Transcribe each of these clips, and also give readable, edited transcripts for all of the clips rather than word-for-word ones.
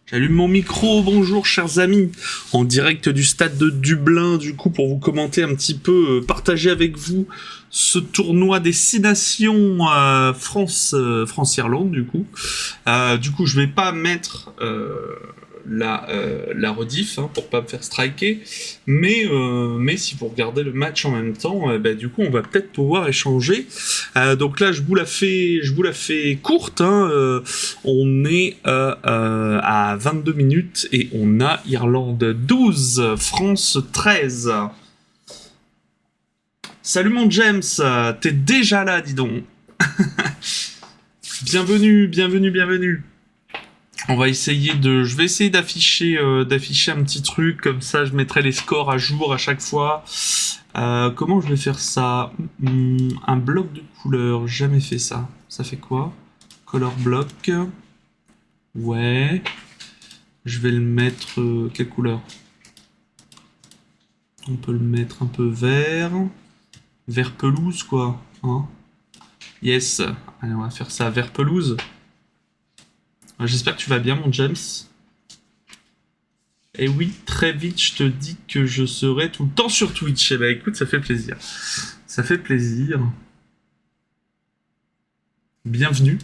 J'allume mon micro, bonjour chers amis, en direct du stade de Dublin, du coup pour vous commenter un petit peu, partager avec vous ce tournoi des 6 nations France-Irlande du coup. Je vais pas mettre la rediff pour pas me faire striker, mais si vous regardez le match en même temps, du coup on va peut-être pouvoir échanger. Donc là je vous la fais courte, on est à 22 minutes et on a Irlande 12, France 13. Salut mon James, t'es déjà là, dis donc. Bienvenue. Je vais essayer d'afficher un petit truc, comme ça je mettrai les scores à jour à chaque fois. Comment je vais faire ça? Un bloc de couleurs, jamais fait ça. Ça fait quoi? Color block. Ouais. Je vais le mettre... quelle couleur? On peut le mettre un peu vert. Vert pelouse, quoi. Hein? Yes. Allez, on va faire ça vert pelouse. J'espère que tu vas bien, mon James. Et oui, très vite, je te dis que je serai tout le temps sur Twitch. Eh ben, écoute, ça fait plaisir. Ça fait plaisir. Bienvenue.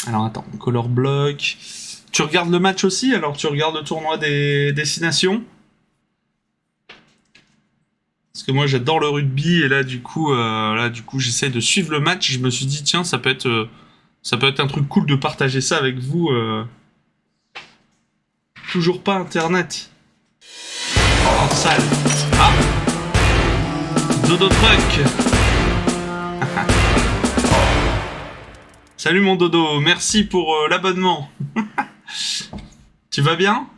Alors, attends, color block. Tu regardes le match aussi? Alors, tu regardes le tournoi des destinations? Parce que moi, j'adore le rugby, et là, du coup, j'essaie de suivre le match. Je me suis dit, tiens, ça peut être un truc cool de partager ça avec vous. Toujours pas internet. En salle. Ah! Dodo Truck. Salut mon Dodo, merci pour l'abonnement. Tu vas bien?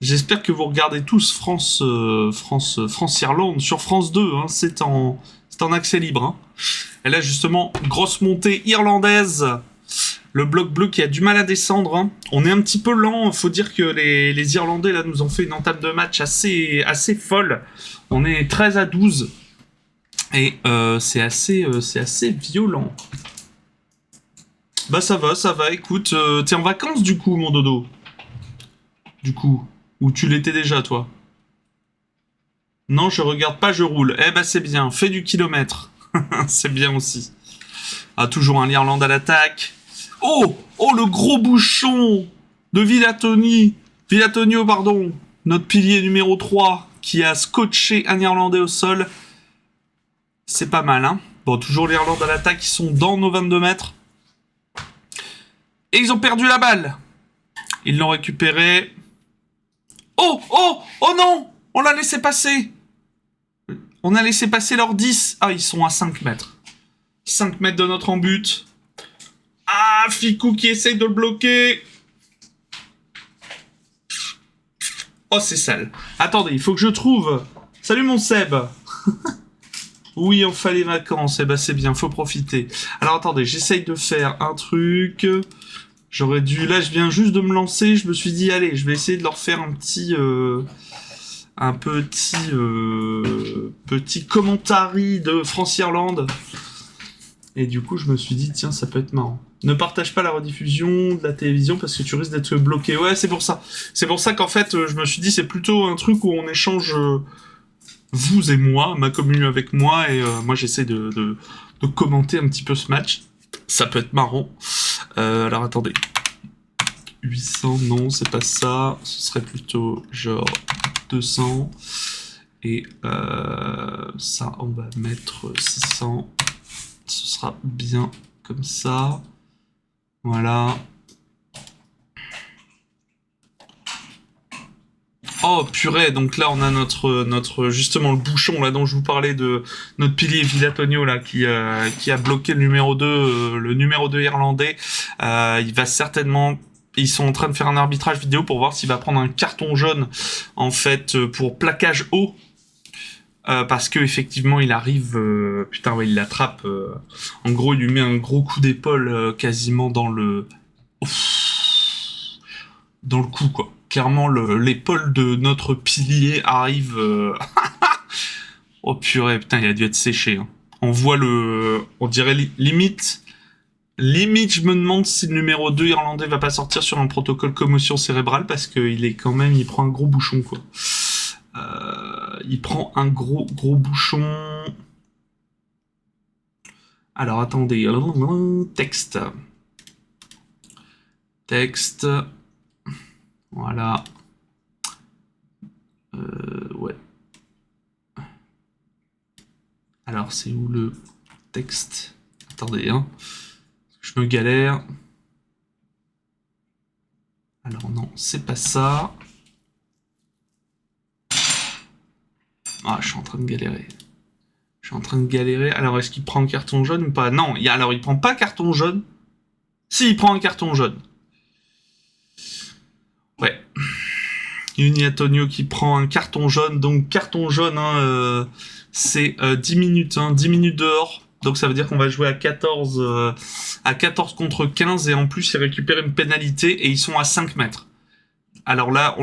J'espère que vous regardez tous France-Irlande sur France 2. C'est en accès libre. Et là, justement, grosse montée irlandaise. Le bloc bleu qui a du mal à descendre. On est un petit peu lent. Faut dire que les Irlandais là nous ont fait une entame de match assez folle. On est 13-12 et c'est assez violent. Bah ça va. Écoute, t'es en vacances du coup, mon Dodo. Du coup, ou tu l'étais déjà toi? Non, je regarde pas, je roule. Eh ben c'est bien. Fais du kilomètre. C'est bien aussi. Ah, toujours un Irlande à l'attaque. Oh, le gros bouchon de Villatonio, pardon, notre pilier numéro 3, qui a scotché un Irlandais au sol. C'est pas mal, hein. Bon, toujours l'Irlande à l'attaque, ils sont dans nos 22 mètres. Et ils ont perdu la balle. Ils l'ont récupérée. Oh non, on l'a laissé passer. On a laissé passer leurs 10. Ah, ils sont à 5 mètres. 5 mètres de notre en-but. Ah, Ficou qui essaye de le bloquer. Oh, c'est sale. Attendez, il faut que je trouve... Salut mon Seb. Oui, on fait les vacances. Eh ben, c'est bien, faut profiter. Alors, attendez, j'essaye de faire un truc. J'aurais dû... Là, je viens juste de me lancer. Je me suis dit, allez, je vais essayer de leur faire un petit... petit commentary de France-Irlande. Et du coup, je me suis dit, tiens, ça peut être marrant. Ne partage pas la rediffusion de la télévision parce que tu risques d'être bloqué. Ouais, c'est pour ça. C'est pour ça qu'en fait, je me suis dit, c'est plutôt un truc où on échange vous et moi, ma commune avec moi, et moi, j'essaie de commenter un petit peu ce match. Ça peut être marrant. Alors, attendez. 800, non, c'est pas ça. Ce serait plutôt genre 200. Et ça, on va mettre 600. Ce sera bien comme ça. Voilà. Oh purée, donc là on a notre justement le bouchon là dont je vous parlais, de notre pilier Villatonio là qui a bloqué le numéro 2 irlandais. Il va certainement... Ils sont en train de faire un arbitrage vidéo pour voir s'il va prendre un carton jaune en fait pour plaquage haut. Parce que effectivement il arrive, il l'attrape. En gros, il lui met un gros coup d'épaule quasiment dans le cou, quoi. Clairement, l'épaule de notre pilier arrive. Oh purée, putain, il a dû être séché. On voit on dirait limite Limite, je me demande si le numéro 2 irlandais va pas sortir sur un protocole commotion cérébrale parce qu'il est quand même, il prend un gros bouchon, quoi. Il prend un gros bouchon. Alors, attendez. Texte. Texte. Voilà. Ouais. Alors, c'est où le texte? Attendez, hein. Je me galère. Alors non, c'est pas ça. Ah, je suis en train de galérer. Alors, est-ce qu'il prend un carton jaune ou pas? Non, alors il prend pas carton jaune. Si, il prend un carton jaune. Ouais. Yuni Antonio qui prend un carton jaune. Donc, carton jaune, hein, c'est 10 minutes. Hein, 10 minutes dehors. Donc, ça veut dire qu'on va jouer à 14 contre 15. Et en plus, ils récupèrent une pénalité et ils sont à 5 mètres. Alors là,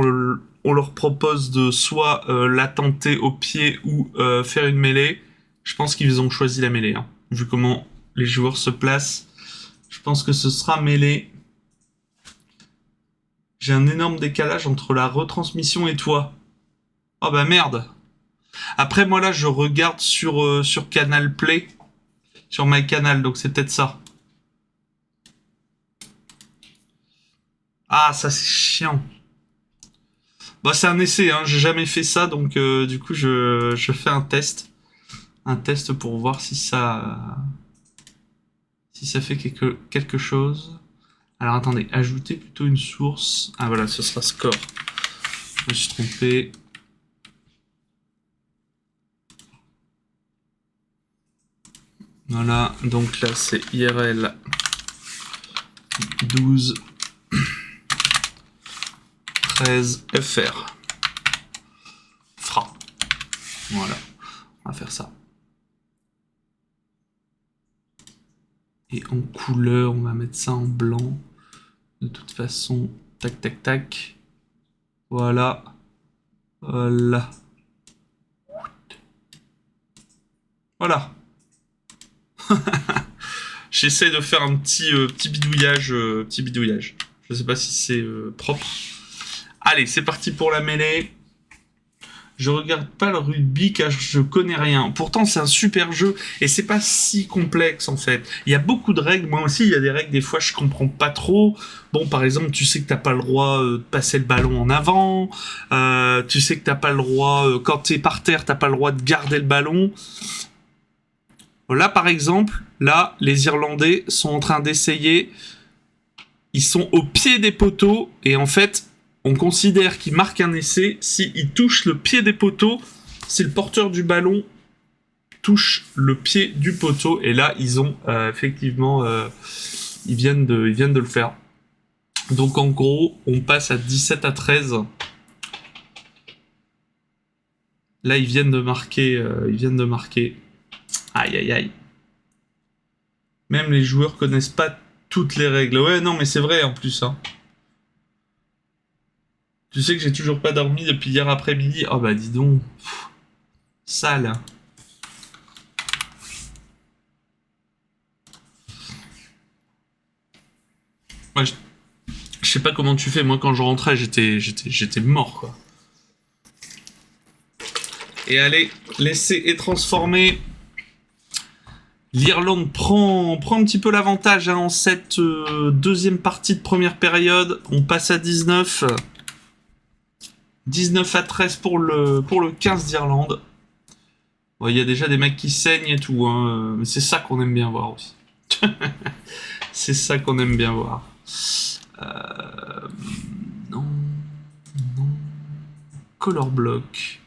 on leur propose de soit la tenter au pied ou faire une mêlée. Je pense qu'ils ont choisi la mêlée. Hein. Vu comment les joueurs se placent, je pense que ce sera mêlée. J'ai un énorme décalage entre la retransmission et toi. Oh bah merde. Après, moi là, je regarde sur Canal Play, sur MyCanal, donc c'est peut-être ça. Ah, ça c'est chiant. Bah c'est un essai, hein. J'ai jamais fait ça, donc du coup je fais un test. Un test pour voir si ça fait quelque chose. Alors attendez, ajouter plutôt une source. Ah voilà, ce sera score. Je me suis trompé. Voilà, donc là c'est IRL 12 13 FR. Fra. Voilà, on va faire ça. Et en couleur, on va mettre ça en blanc. De toute façon, tac, tac, tac. Voilà. Voilà. Voilà. J'essaie de faire un petit bidouillage. Je sais pas si c'est propre. Allez, c'est parti pour la mêlée. Je regarde pas le rugby car je connais rien. Pourtant, c'est un super jeu et c'est pas si complexe en fait. Il y a beaucoup de règles. Moi aussi, il y a des règles des fois je comprends pas trop. Bon, par exemple, tu sais que t'as pas le droit de passer le ballon en avant. Tu sais que t'as pas le droit quand t'es par terre, t'as pas le droit de garder le ballon. Là, par exemple, là, les Irlandais sont en train d'essayer. Ils sont au pied des poteaux et en fait, on considère qu'ils marquent un essai s'ils touchent le pied des poteaux, si le porteur du ballon touche le pied du poteau. Et là, ils ont effectivement, ils viennent de le faire. Donc en gros, on passe à 17 à 13. Là, ils viennent de marquer. Aïe, aïe, aïe. Même les joueurs connaissent pas toutes les règles. Ouais, non, mais c'est vrai en plus. Hein. Tu sais que j'ai toujours pas dormi depuis hier après-midi. Oh bah dis donc. Sale. Moi, je sais pas comment tu fais. Moi, quand je rentrais, j'étais mort, quoi. Et allez, l'essai est transformé. L'Irlande prend un petit peu l'avantage hein, en cette deuxième partie de première période. On passe à 19. 19 à 13 pour le 15 d'Irlande. Bon, il y a déjà des mecs qui saignent et tout, hein, mais c'est ça qu'on aime bien voir aussi. C'est ça qu'on aime bien voir. Non. Color block.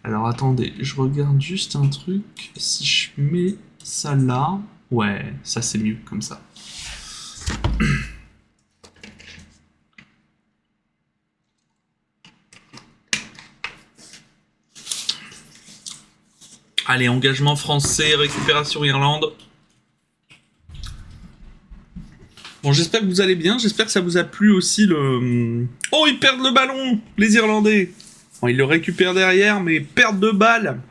Alors attendez, je regarde juste un truc. Si je mets ça là, ouais, ça c'est mieux comme ça. Allez, engagement français, récupération Irlande. Bon, j'espère que vous allez bien, j'espère que ça vous a plu aussi le... Oh, ils perdent le ballon, les Irlandais. Bon, ils le récupèrent derrière, mais perdent de balles.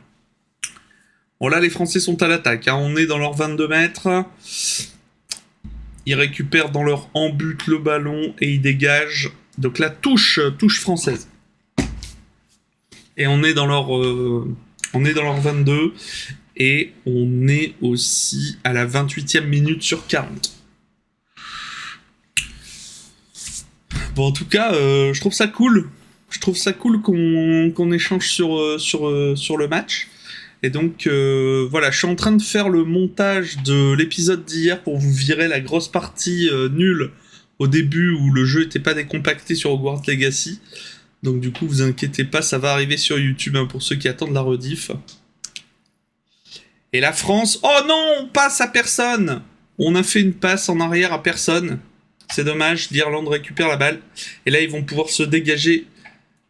Bon, là, les Français sont à l'attaque, hein. On est dans leurs 22 mètres. Ils récupèrent dans leur en-but le ballon et ils dégagent. Donc la touche française. Et on est dans leur 22 et on est aussi à la 28e minute sur 40. Bon, en tout cas, je trouve ça cool. Je trouve ça cool qu'on échange sur le match. Et donc, voilà, je suis en train de faire le montage de l'épisode d'hier pour vous virer la grosse partie nulle au début où le jeu n'était pas décompacté sur Hogwarts Legacy. Donc du coup, vous inquiétez pas, ça va arriver sur YouTube hein, pour ceux qui attendent la rediff. Et la France... Oh non, on passe à personne. On a fait une passe en arrière à personne. C'est dommage, l'Irlande récupère la balle. Et là, ils vont pouvoir se dégager.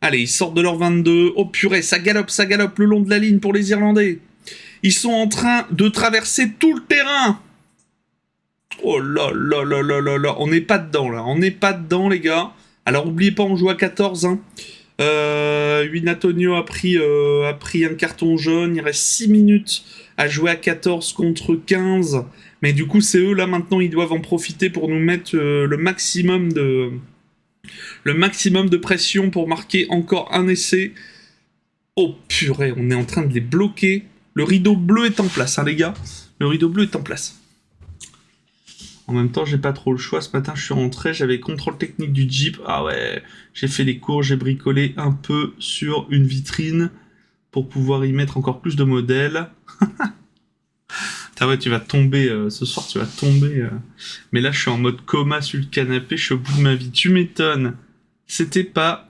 Allez, ils sortent de leur 22. Oh purée, ça galope le long de la ligne pour les Irlandais. Ils sont en train de traverser tout le terrain. Oh là là là là là là. On n'est pas dedans, là. On n'est pas dedans, les gars. Alors, n'oubliez pas, on joue à 14. Hein. Antonio a pris un carton jaune. Il reste 6 minutes à jouer à 14 contre 15. Mais du coup, c'est eux, là, maintenant, ils doivent en profiter pour nous mettre le maximum de pression pour marquer encore un essai. Oh purée, on est en train de les bloquer. Le rideau bleu est en place, hein, les gars. Le rideau bleu est en place. En même temps, j'ai pas trop le choix. Ce matin, je suis rentré, j'avais contrôle technique du Jeep. Ah ouais, j'ai fait les cours, j'ai bricolé un peu sur une vitrine pour pouvoir y mettre encore plus de modèles. Ah ouais, tu vas tomber, ce soir, tu vas tomber. Mais là, je suis en mode coma sur le canapé, je suis au bout de ma vie. Tu m'étonnes. C'était pas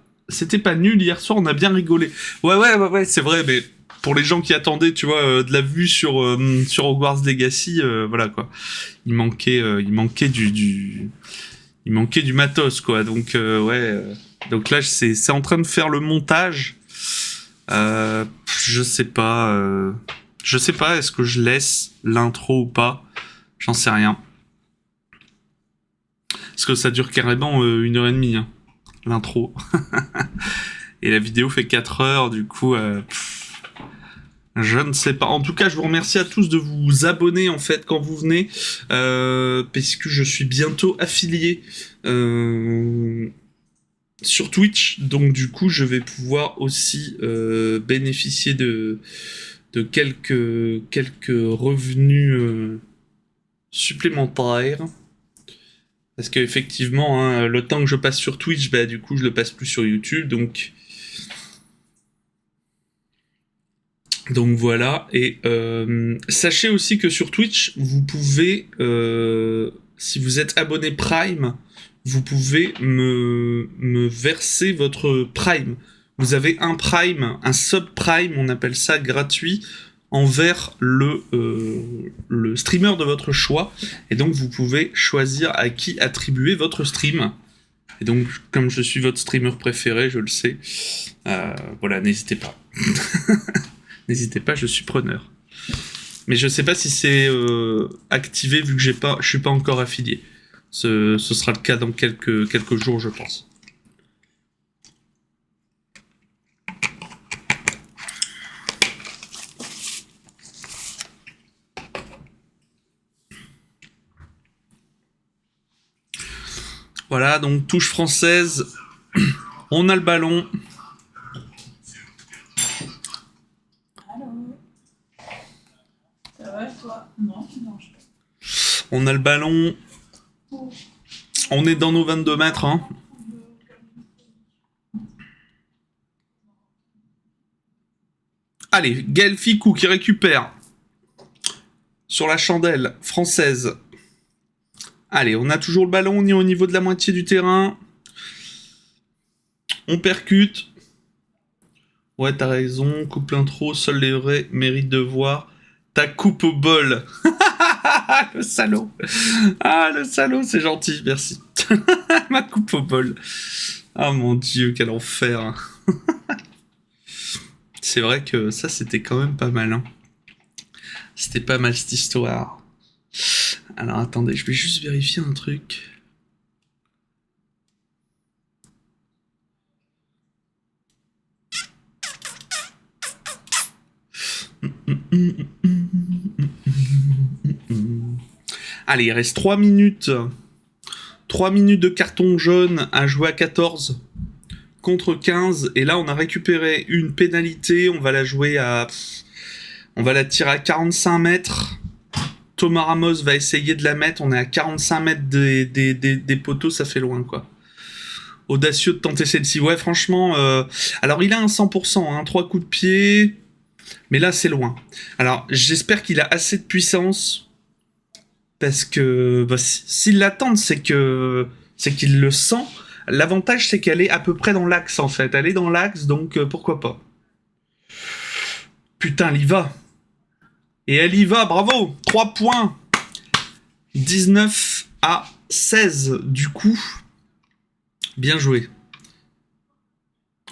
nul hier soir, on a bien rigolé. Ouais, c'est vrai, mais pour les gens qui attendaient, tu vois, de la vue sur Hogwarts Legacy, voilà quoi. Il manquait du matos quoi. Donc ouais. Donc là, c'est en train de faire le montage. Je sais pas. Est-ce que je laisse l'intro ou pas. J'en sais rien. Parce que ça dure carrément 1h30, hein, l'intro. Et la vidéo fait 4 heures, du coup... je ne sais pas. En tout cas, je vous remercie à tous de vous abonner, en fait, quand vous venez. Parce que je suis bientôt affilié sur Twitch. Donc, du coup, je vais pouvoir aussi bénéficier de quelques revenus supplémentaires. Parce qu'effectivement, hein, le temps que je passe sur Twitch, bah, du coup, je le passe plus sur YouTube. Donc voilà. Et sachez aussi que sur Twitch, vous pouvez, si vous êtes abonné Prime, vous pouvez me verser votre Prime. Vous avez un Prime, un Subprime, on appelle ça gratuit, envers le streamer de votre choix. Et donc, vous pouvez choisir à qui attribuer votre stream. Et donc, comme je suis votre streamer préféré, je le sais, voilà, n'hésitez pas. N'hésitez pas, je suis preneur. Mais je sais pas si c'est activé vu que je suis pas encore affilié. Ce sera le cas dans quelques jours, je pense. Voilà, donc touche française. On a le ballon. Allô. Ça va toi? Non, tu ne manges pas. On a le ballon. On est dans nos 22 mètres. Hein. Allez, Gaël Ficou qui récupère sur la chandelle française. Allez, on a toujours le ballon, on est au niveau de la moitié du terrain. On percute. Ouais, t'as raison, coupe l'intro, seuls les vrais méritent de voir ta coupe au bol. Le salaud. Ah, le salaud, c'est gentil, merci. Ma coupe au bol. Ah mon dieu, quel enfer. C'est vrai que ça, c'était quand même pas mal. Hein. C'était pas mal cette histoire. Alors attendez, je vais juste vérifier un truc. Allez, il reste 3 minutes. 3 minutes de carton jaune à jouer à 14 contre 15. Et là, on a récupéré une pénalité. On va la jouer à... On va la tirer à 45 mètres. Thomas Ramos va essayer de la mettre. On est à 45 mètres des poteaux. Ça fait loin, quoi. Audacieux de tenter celle-ci. Ouais, franchement... Alors, il a un 100%. Hein, 3 coups de pied. Mais là, c'est loin. Alors, j'espère qu'il a assez de puissance... Parce que bah, s'il l'attend, c'est qu'il le sent. L'avantage, c'est qu'elle est à peu près dans l'axe, en fait. Elle est dans l'axe, donc pourquoi pas. Putain, elle y va. Et elle y va, bravo. 3 points. 19 à 16, du coup. Bien joué.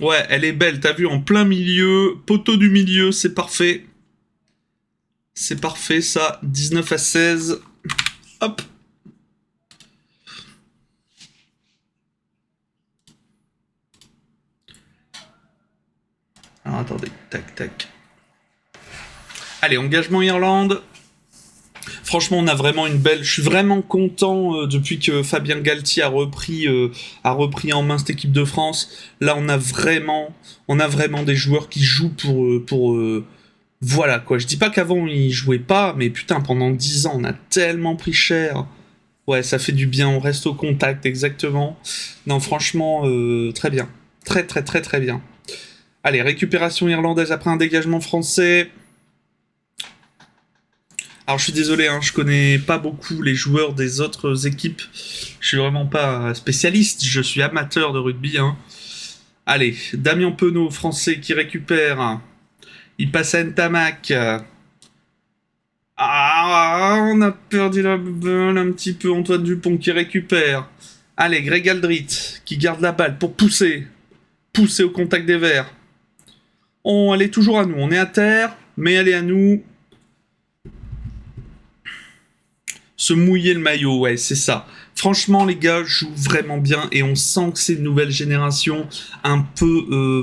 Ouais, elle est belle, t'as vu, en plein milieu. Poteau du milieu, c'est parfait. C'est parfait, ça. 19 à 16. Hop. Alors attendez, tac, tac. Allez, engagement Irlande. Franchement, on a vraiment une belle... Je suis vraiment content depuis que Fabien Galtier a repris en main cette équipe de France. Là, on a vraiment des joueurs qui jouent pour voilà, quoi. Je dis pas qu'avant, ils jouaient pas, mais putain, pendant 10 ans, on a tellement pris cher. Ouais, ça fait du bien, on reste au contact, exactement. Non, franchement, très bien. Très, très, très, très bien. Allez, récupération irlandaise après un dégagement français. Alors, je suis désolé, hein, je connais pas beaucoup les joueurs des autres équipes. Je suis vraiment pas spécialiste, je suis amateur de rugby. Hein. Allez, Damien Penaud, français, qui récupère... Il passe à Ntamak. Ah, on a perdu la balle un petit peu. Antoine Dupont qui récupère. Allez, Greg Aldrit qui garde la balle pour pousser. Pousser au contact des verts. Oh, elle est toujours à nous. On est à terre, mais elle est à nous. Se mouiller le maillot, ouais, c'est ça. Franchement, les gars jouent vraiment bien et on sent que c'est une nouvelle génération un peu,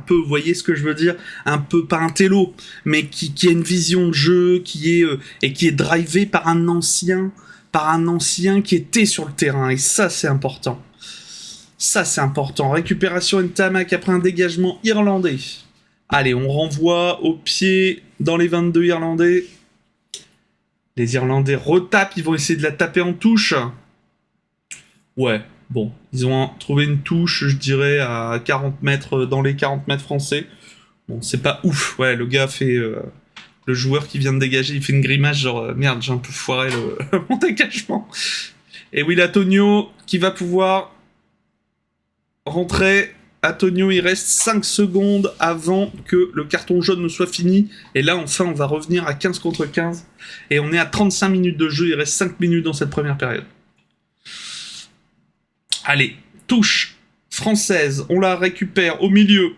vous voyez ce que je veux dire, un peu pas un télo, mais qui a une vision de jeu, qui est drivé par un ancien qui était sur le terrain et ça c'est important. Ça c'est important. Récupération Ntamak après un dégagement irlandais. Allez, on renvoie au pied dans les 22 Irlandais. Les Irlandais retapent, ils vont essayer de la taper en touche. Ouais, bon, ils ont trouvé une touche, je dirais, à 40 mètres, dans les 40 mètres français. Bon, c'est pas ouf, ouais, le gars fait... le joueur qui vient de dégager, il fait une grimace genre, merde, j'ai un peu foiré mon dégagement. Et Will Antonio, qui va pouvoir rentrer. Antonio, il reste 5 secondes avant que le carton jaune ne soit fini. Et là, enfin, on va revenir à 15 contre 15. Et on est à 35 minutes de jeu. Il reste 5 minutes dans cette première période. Allez, touche française. On la récupère au milieu.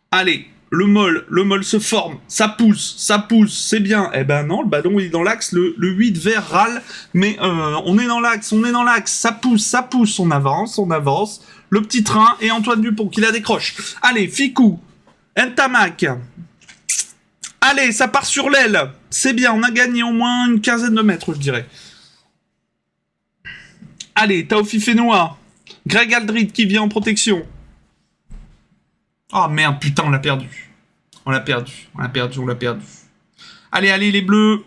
Allez, le molle se forme. Ça pousse, c'est bien. Eh ben non, le ballon il est dans l'axe. Le 8 vert râle. Mais on est dans l'axe. Ça pousse. On avance. Le petit train et Antoine Dupont qui la décroche. Allez, Ficou, Ntamak. Allez, ça part sur l'aile. C'est bien, on a gagné au moins une quinzaine de mètres, je dirais. Allez, Taofi Fenoa. Greg Aldrit qui vient en protection. Oh merde, putain, on l'a perdu. Allez, les bleus.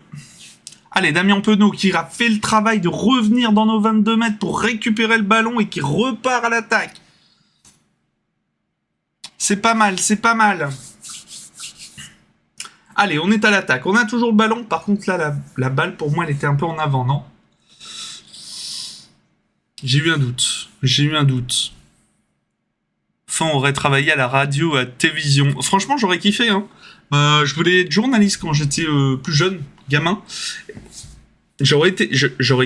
Allez, Damien Penaud qui a fait le travail de revenir dans nos 22 mètres pour récupérer le ballon et qui repart à l'attaque. C'est pas mal. Allez, on est à l'attaque. On a toujours le ballon. Par contre, là, la balle, pour moi, elle était un peu en avant, non? J'ai eu un doute. Enfin, on aurait travaillé à la radio, à la télévision. Franchement, j'aurais kiffé, hein. Je voulais être journaliste quand j'étais plus jeune, gamin. J'aurais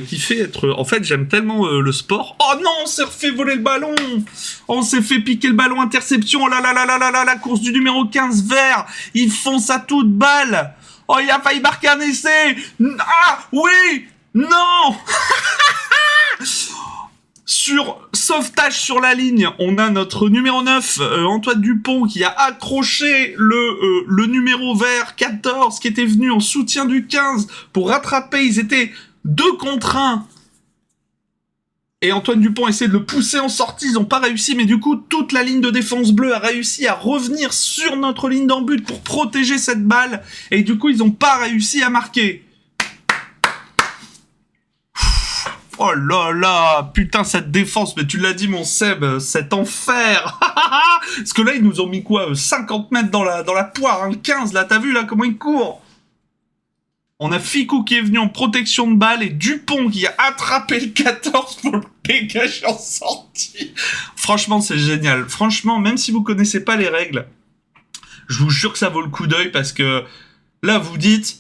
kiffé être... En fait, j'aime tellement le sport. Oh non, on s'est refait voler le ballon. On s'est fait piquer le ballon, interception. Oh là, la course du numéro 15 vert. Il fonce à toute balle. Oh, il a failli marquer un essai. Ah, oui. Non. Sur sauvetage sur la ligne, on a notre numéro 9, Antoine Dupont, qui a accroché le numéro vert 14, qui était venu en soutien du 15 pour rattraper. Ils étaient 2 contre 1. Et Antoine Dupont essaie de le pousser en sortie, ils n'ont pas réussi, mais du coup, toute la ligne de défense bleue a réussi à revenir sur notre ligne d'en but pour protéger cette balle, et du coup, ils n'ont pas réussi à marquer. Oh là là, putain, cette défense, mais tu l'as dit, mon Seb, cet enfer. Parce que là, ils nous ont mis quoi, 50 mètres dans la poire, hein, 15, là, t'as vu, là, comment ils courent. On a Ficou qui est venu en protection de balle et Dupont qui a attrapé le 14 pour le dégager en sortie. Franchement, c'est génial. Franchement, même si vous connaissez pas les règles, je vous jure que ça vaut le coup d'œil parce que là, vous dites,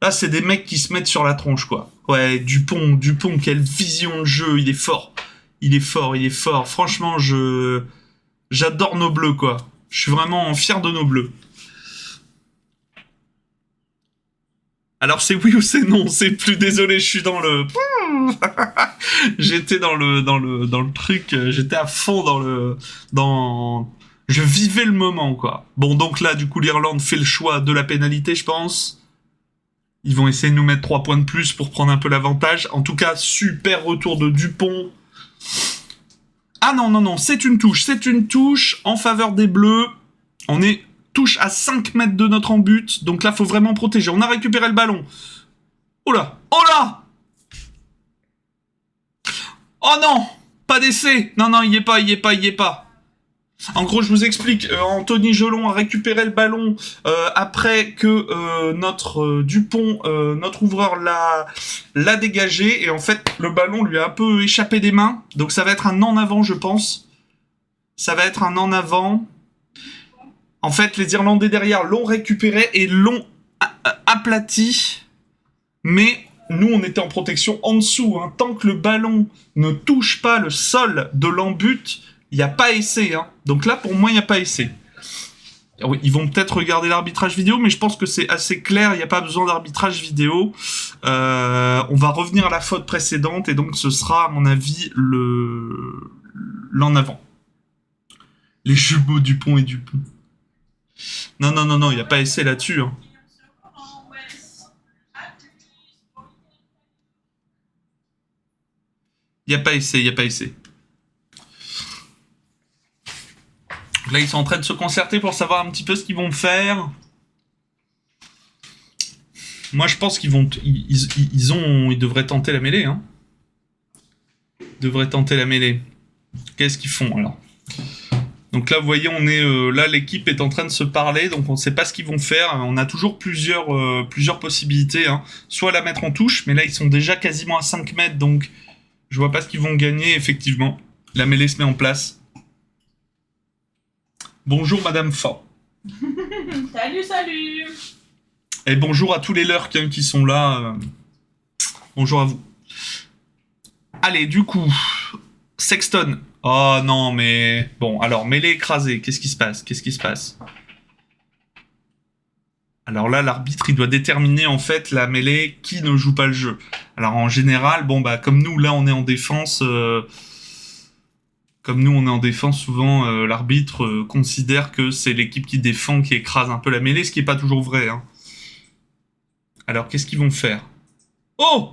là, c'est des mecs qui se mettent sur la tronche, quoi. Ouais, Dupont, quelle vision de jeu, il est fort. Il est fort. Franchement, j'adore nos bleus, quoi. Je suis vraiment fier de nos bleus. Alors c'est oui ou c'est non, c'est plus désolé, je suis dans le... J'étais dans le truc, j'étais à fond je vivais le moment, quoi. Bon, donc là, du coup, l'Irlande fait le choix de la pénalité, je pense. Ils vont essayer de nous mettre 3 points de plus pour prendre un peu l'avantage. En tout cas, super retour de Dupont. Ah non, c'est une touche en faveur des Bleus. On est... touche à 5 mètres de notre en-but, donc là, faut vraiment protéger. On a récupéré le ballon. Oh là. Oh non, pas d'essai. Non, il y est pas. En gros, je vous explique. Anthony Gelon a récupéré le ballon après que notre Dupont, notre ouvreur, l'a dégagé. Et en fait, le ballon lui a un peu échappé des mains. Donc ça va être un en avant, je pense. En fait, les Irlandais derrière l'ont récupéré et l'ont aplati. Mais nous, on était en protection en dessous. Hein. Tant que le ballon ne touche pas le sol de l'en-but, il n'y a pas essai. Hein. Donc là, pour moi, il n'y a pas essai. Ils vont peut-être regarder l'arbitrage vidéo, mais je pense que c'est assez clair. Il n'y a pas besoin d'arbitrage vidéo. On va revenir à la faute précédente et donc ce sera, à mon avis, l'en avant. Les jumeaux Dupont et Dupont. Non, il n'y a pas essai là-dessus. Hein. Il n'y a pas essai. Là, ils sont en train de se concerter pour savoir un petit peu ce qu'ils vont faire. Moi, je pense qu'ils vont... Ils devraient tenter la mêlée. Hein. Qu'est-ce qu'ils font, alors ? Donc là, vous voyez, on est là, l'équipe est en train de se parler, donc on ne sait pas ce qu'ils vont faire. On a toujours plusieurs possibilités. Hein. Soit la mettre en touche, mais là, ils sont déjà quasiment à 5 mètres, donc je vois pas ce qu'ils vont gagner, effectivement. La mêlée se met en place. Bonjour, Madame Fa. Salut. Et bonjour à tous les lurks qui sont là. Bonjour à vous. Allez, du coup, Sexton. Oh non, mais... Bon, alors, mêlée écrasée. Qu'est-ce qui se passe ? Alors là, l'arbitre, il doit déterminer, en fait, la mêlée qui ne joue pas le jeu. Alors, en général, bon, bah, comme nous, là, on est en défense... souvent, l'arbitre considère que c'est l'équipe qui défend qui écrase un peu la mêlée, ce qui n'est pas toujours vrai. Hein. Alors, qu'est-ce qu'ils vont faire ? Oh !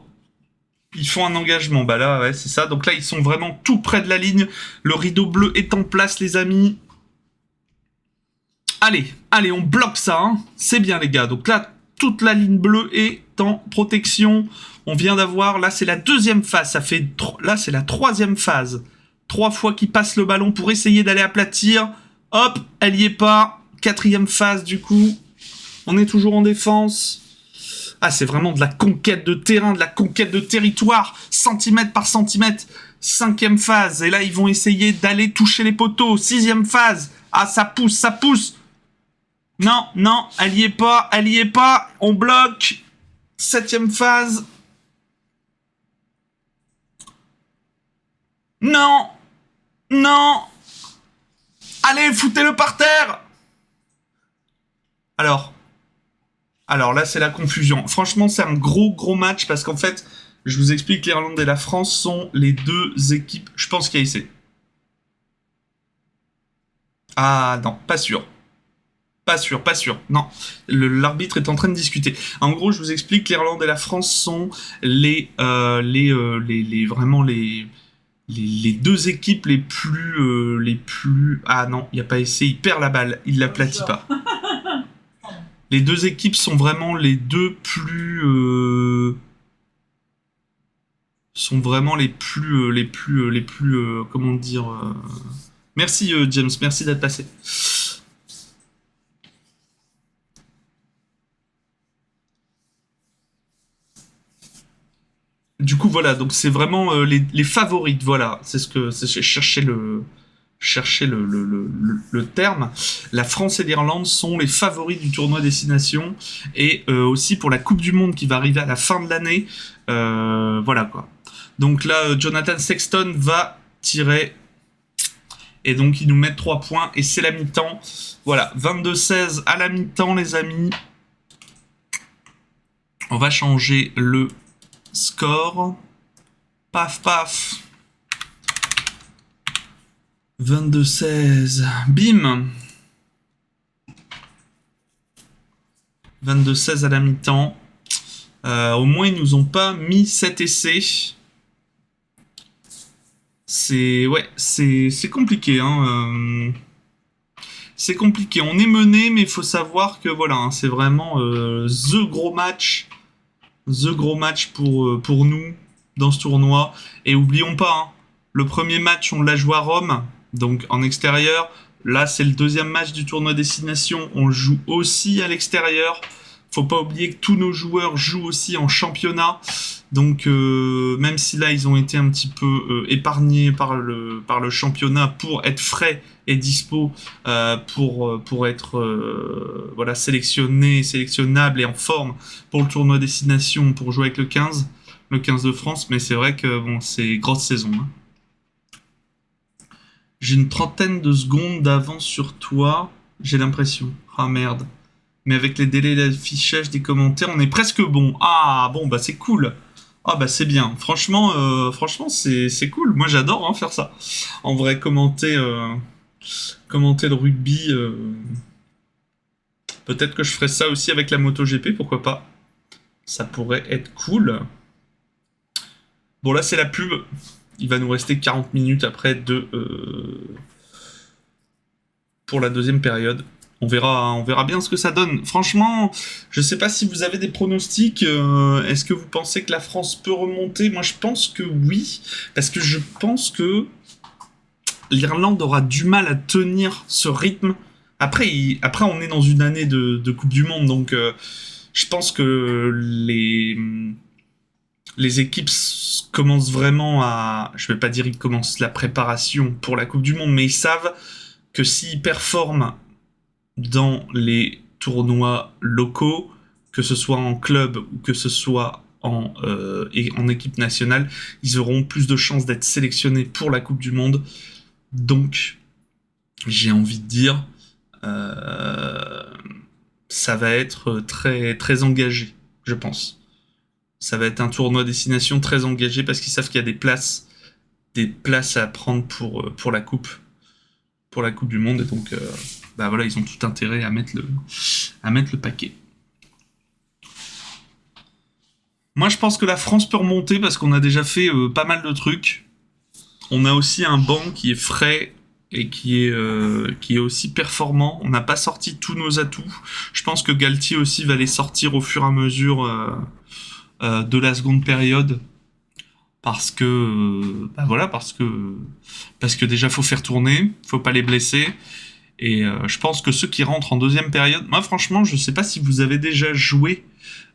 Ils font un engagement. Bah là, ouais, c'est ça. Donc là, ils sont vraiment tout près de la ligne. Le rideau bleu est en place, les amis. Allez, on bloque ça. Hein. C'est bien, les gars. Donc là, toute la ligne bleue est en protection. On vient d'avoir... Là, c'est la deuxième phase. Là, c'est la troisième phase. 3 fois qu'il passe le ballon pour essayer d'aller aplatir. Hop, elle y est pas. 4e phase, du coup. On est toujours en défense. Ah, c'est vraiment de la conquête de terrain, de la conquête de territoire, centimètre par centimètre. 5e phase, et là, ils vont essayer d'aller toucher les poteaux. 6e phase. Ah, ça pousse. Non, elle y est pas. On bloque. 7e phase. Non. Allez, foutez-le par terre. Alors là, c'est la confusion. Franchement, c'est un gros match parce qu'en fait, je vous explique, l'Irlande et la France sont les 2 équipes. Je pense qu'il y a essai. Ah non, pas sûr. Pas sûr, pas sûr. Non, l'arbitre est en train de discuter. En gros, je vous explique, l'Irlande et la France sont vraiment les deux équipes les plus. Ah non, il n'y a pas essayé, il perd la balle, il l'aplatit pas. Les deux équipes sont vraiment les deux plus. Sont vraiment les plus. Comment dire. Merci James, merci d'être passé. Du coup, voilà, donc c'est vraiment les favorites, voilà, c'est ce que chercher le terme. La France et l'Irlande sont les favoris du tournoi Destination et aussi pour la Coupe du Monde qui va arriver à la fin de l'année. Voilà quoi. Donc là, Jonathan Sexton va tirer et donc il nous met 3 points et c'est la mi-temps. Voilà, 22-16 à la mi-temps les amis. On va changer le score. Paf paf. 22-16. Bim. 22-16 à la mi-temps. Au moins, ils nous ont pas mis 7 essais. C'est compliqué. Hein. C'est compliqué. On est mené, mais il faut savoir que voilà, hein, c'est vraiment the gros match. The gros match pour nous dans ce tournoi. Et oublions pas, hein, le premier match, on l'a joué à Rome, donc en extérieur. Là, c'est le deuxième match du tournoi Destination. On joue aussi à l'extérieur. Faut pas oublier que tous nos joueurs jouent aussi en championnat. Donc, même si là, ils ont été un petit peu épargnés par le championnat pour être frais et dispo pour être voilà, sélectionnable et en forme pour le tournoi Destination, pour jouer avec le 15 de France. Mais c'est vrai que bon, c'est grosse saison. Hein. J'ai une trentaine de secondes d'avance sur toi, j'ai l'impression. Ah merde. Mais avec les délais d'affichage des commentaires, on est presque bon. Ah bon, bah c'est cool. Ah bah c'est bien. Franchement, c'est cool. Moi j'adore hein, faire ça. En vrai, commenter le rugby. Peut-être que je ferai ça aussi avec la MotoGP, pourquoi pas. Ça pourrait être cool. Bon là c'est la pub. Il va nous rester 40 minutes après pour la deuxième période. On verra bien ce que ça donne. Franchement, je sais pas si vous avez des pronostics. Est-ce que vous pensez que la France peut remonter? Moi, je pense que oui, parce que je pense que l'Irlande aura du mal à tenir ce rythme. Après, on est dans une année de Coupe du Monde, donc je pense que les équipes commencent vraiment à... Je vais pas dire qu'ils commencent la préparation pour la Coupe du Monde, mais ils savent que s'ils performent dans les tournois locaux, que ce soit en club ou que ce soit en équipe nationale, ils auront plus de chances d'être sélectionnés pour la Coupe du Monde. Donc, j'ai envie de dire, ça va être très, très engagé, je pense. Ça va être un tournoi destination très engagé parce qu'ils savent qu'il y a des places à prendre pour la Coupe du Monde. Et donc, bah voilà, ils ont tout intérêt à mettre le paquet. Moi, je pense que la France peut remonter parce qu'on a déjà fait pas mal de trucs. On a aussi un banc qui est frais et qui est aussi performant. On n'a pas sorti tous nos atouts. Je pense que Galtier aussi va les sortir au fur et à mesure de la seconde période. Parce que déjà faut faire tourner, faut pas les blesser. Et je pense que ceux qui rentrent en deuxième période, moi franchement, je sais pas si vous avez déjà joué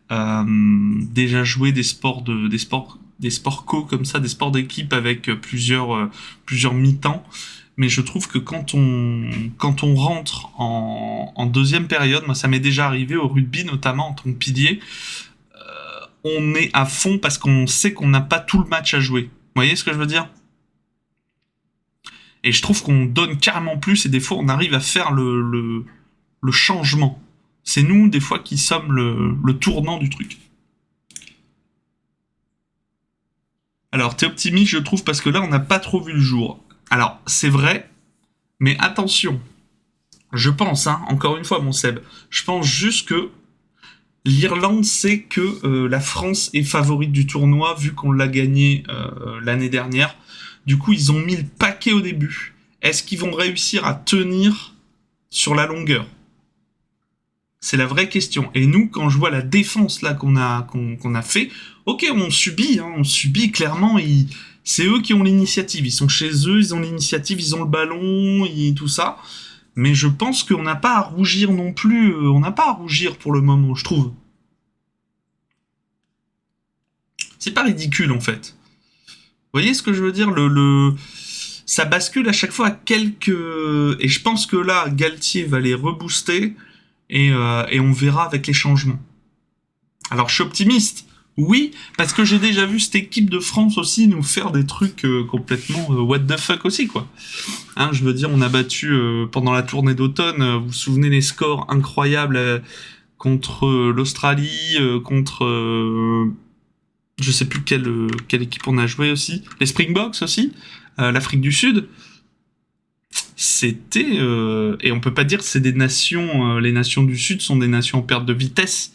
des sports co comme ça, des sports d'équipe avec plusieurs mi-temps. Mais je trouve que quand on rentre en deuxième période, moi ça m'est déjà arrivé au rugby notamment en tant que pilier, on est à fond parce qu'on sait qu'on n'a pas tout le match à jouer. Vous voyez ce que je veux dire ? Et je trouve qu'on donne carrément plus et des fois on arrive à faire le changement. C'est nous, des fois, qui sommes le tournant du truc. Alors, t'es optimiste, je trouve, parce que là, on n'a pas trop vu le jour. Alors, c'est vrai, mais attention. Je pense, hein, encore une fois, mon Seb, je pense juste que l'Irlande sait que la France est favorite du tournoi vu qu'on l'a gagné l'année dernière. Du coup, ils ont mis le paquet au début. Est-ce qu'ils vont réussir à tenir sur la longueur? C'est la vraie question. Et nous, quand je vois la défense là qu'on a fait, ok, on subit clairement. C'est eux qui ont l'initiative. Ils sont chez eux, ils ont l'initiative, ils ont le ballon, tout ça. Mais je pense qu'on n'a pas à rougir non plus. On n'a pas à rougir pour le moment, je trouve. C'est pas ridicule en fait. Vous voyez ce que je veux dire, ça bascule à chaque fois à quelques... Et je pense que là, Galtier va les rebooster et on verra avec les changements. Alors je suis optimiste, oui, parce que j'ai déjà vu cette équipe de France aussi nous faire des trucs complètement what the fuck aussi, quoi. Hein, je veux dire, on a battu pendant la tournée d'automne, vous vous souvenez les scores incroyables contre l'Australie, contre... je sais plus quelle équipe on a joué aussi, les Springboks aussi, l'Afrique du Sud. C'était et on peut pas dire que c'est des nations, les nations du Sud sont des nations en perte de vitesse,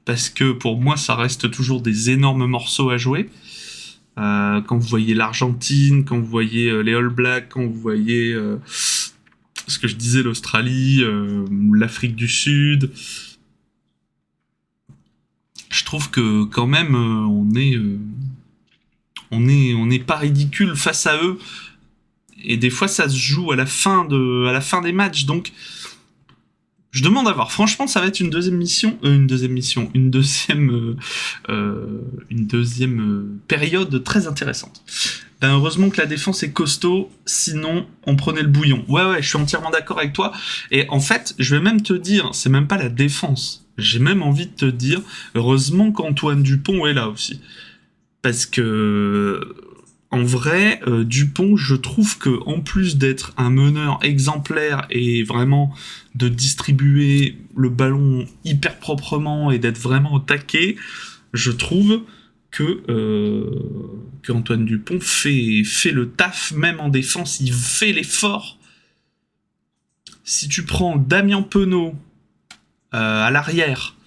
parce que pour moi ça reste toujours des énormes morceaux à jouer. Quand vous voyez l'Argentine, quand vous voyez les All Blacks, quand vous voyez ce que je disais, l'Australie, l'Afrique du Sud, je trouve que quand même on n'est pas ridicule face à eux. Et des fois, ça se joue à la fin des matchs. Donc, je demande à voir. Franchement, ça va être une deuxième période très intéressante. Ben, heureusement que la défense est costaud, sinon on prenait le bouillon. Ouais, je suis entièrement d'accord avec toi. Et en fait, je vais même te dire, c'est même pas la défense. J'ai même envie de te dire, heureusement qu'Antoine Dupont est là aussi. Parce que... En vrai, Dupont, je trouve que en plus d'être un meneur exemplaire et vraiment de distribuer le ballon hyper proprement et d'être vraiment au taquet, je trouve que Antoine Dupont fait le taf, même en défense, il fait l'effort. Si tu prends Damien Penaud à l'arrière,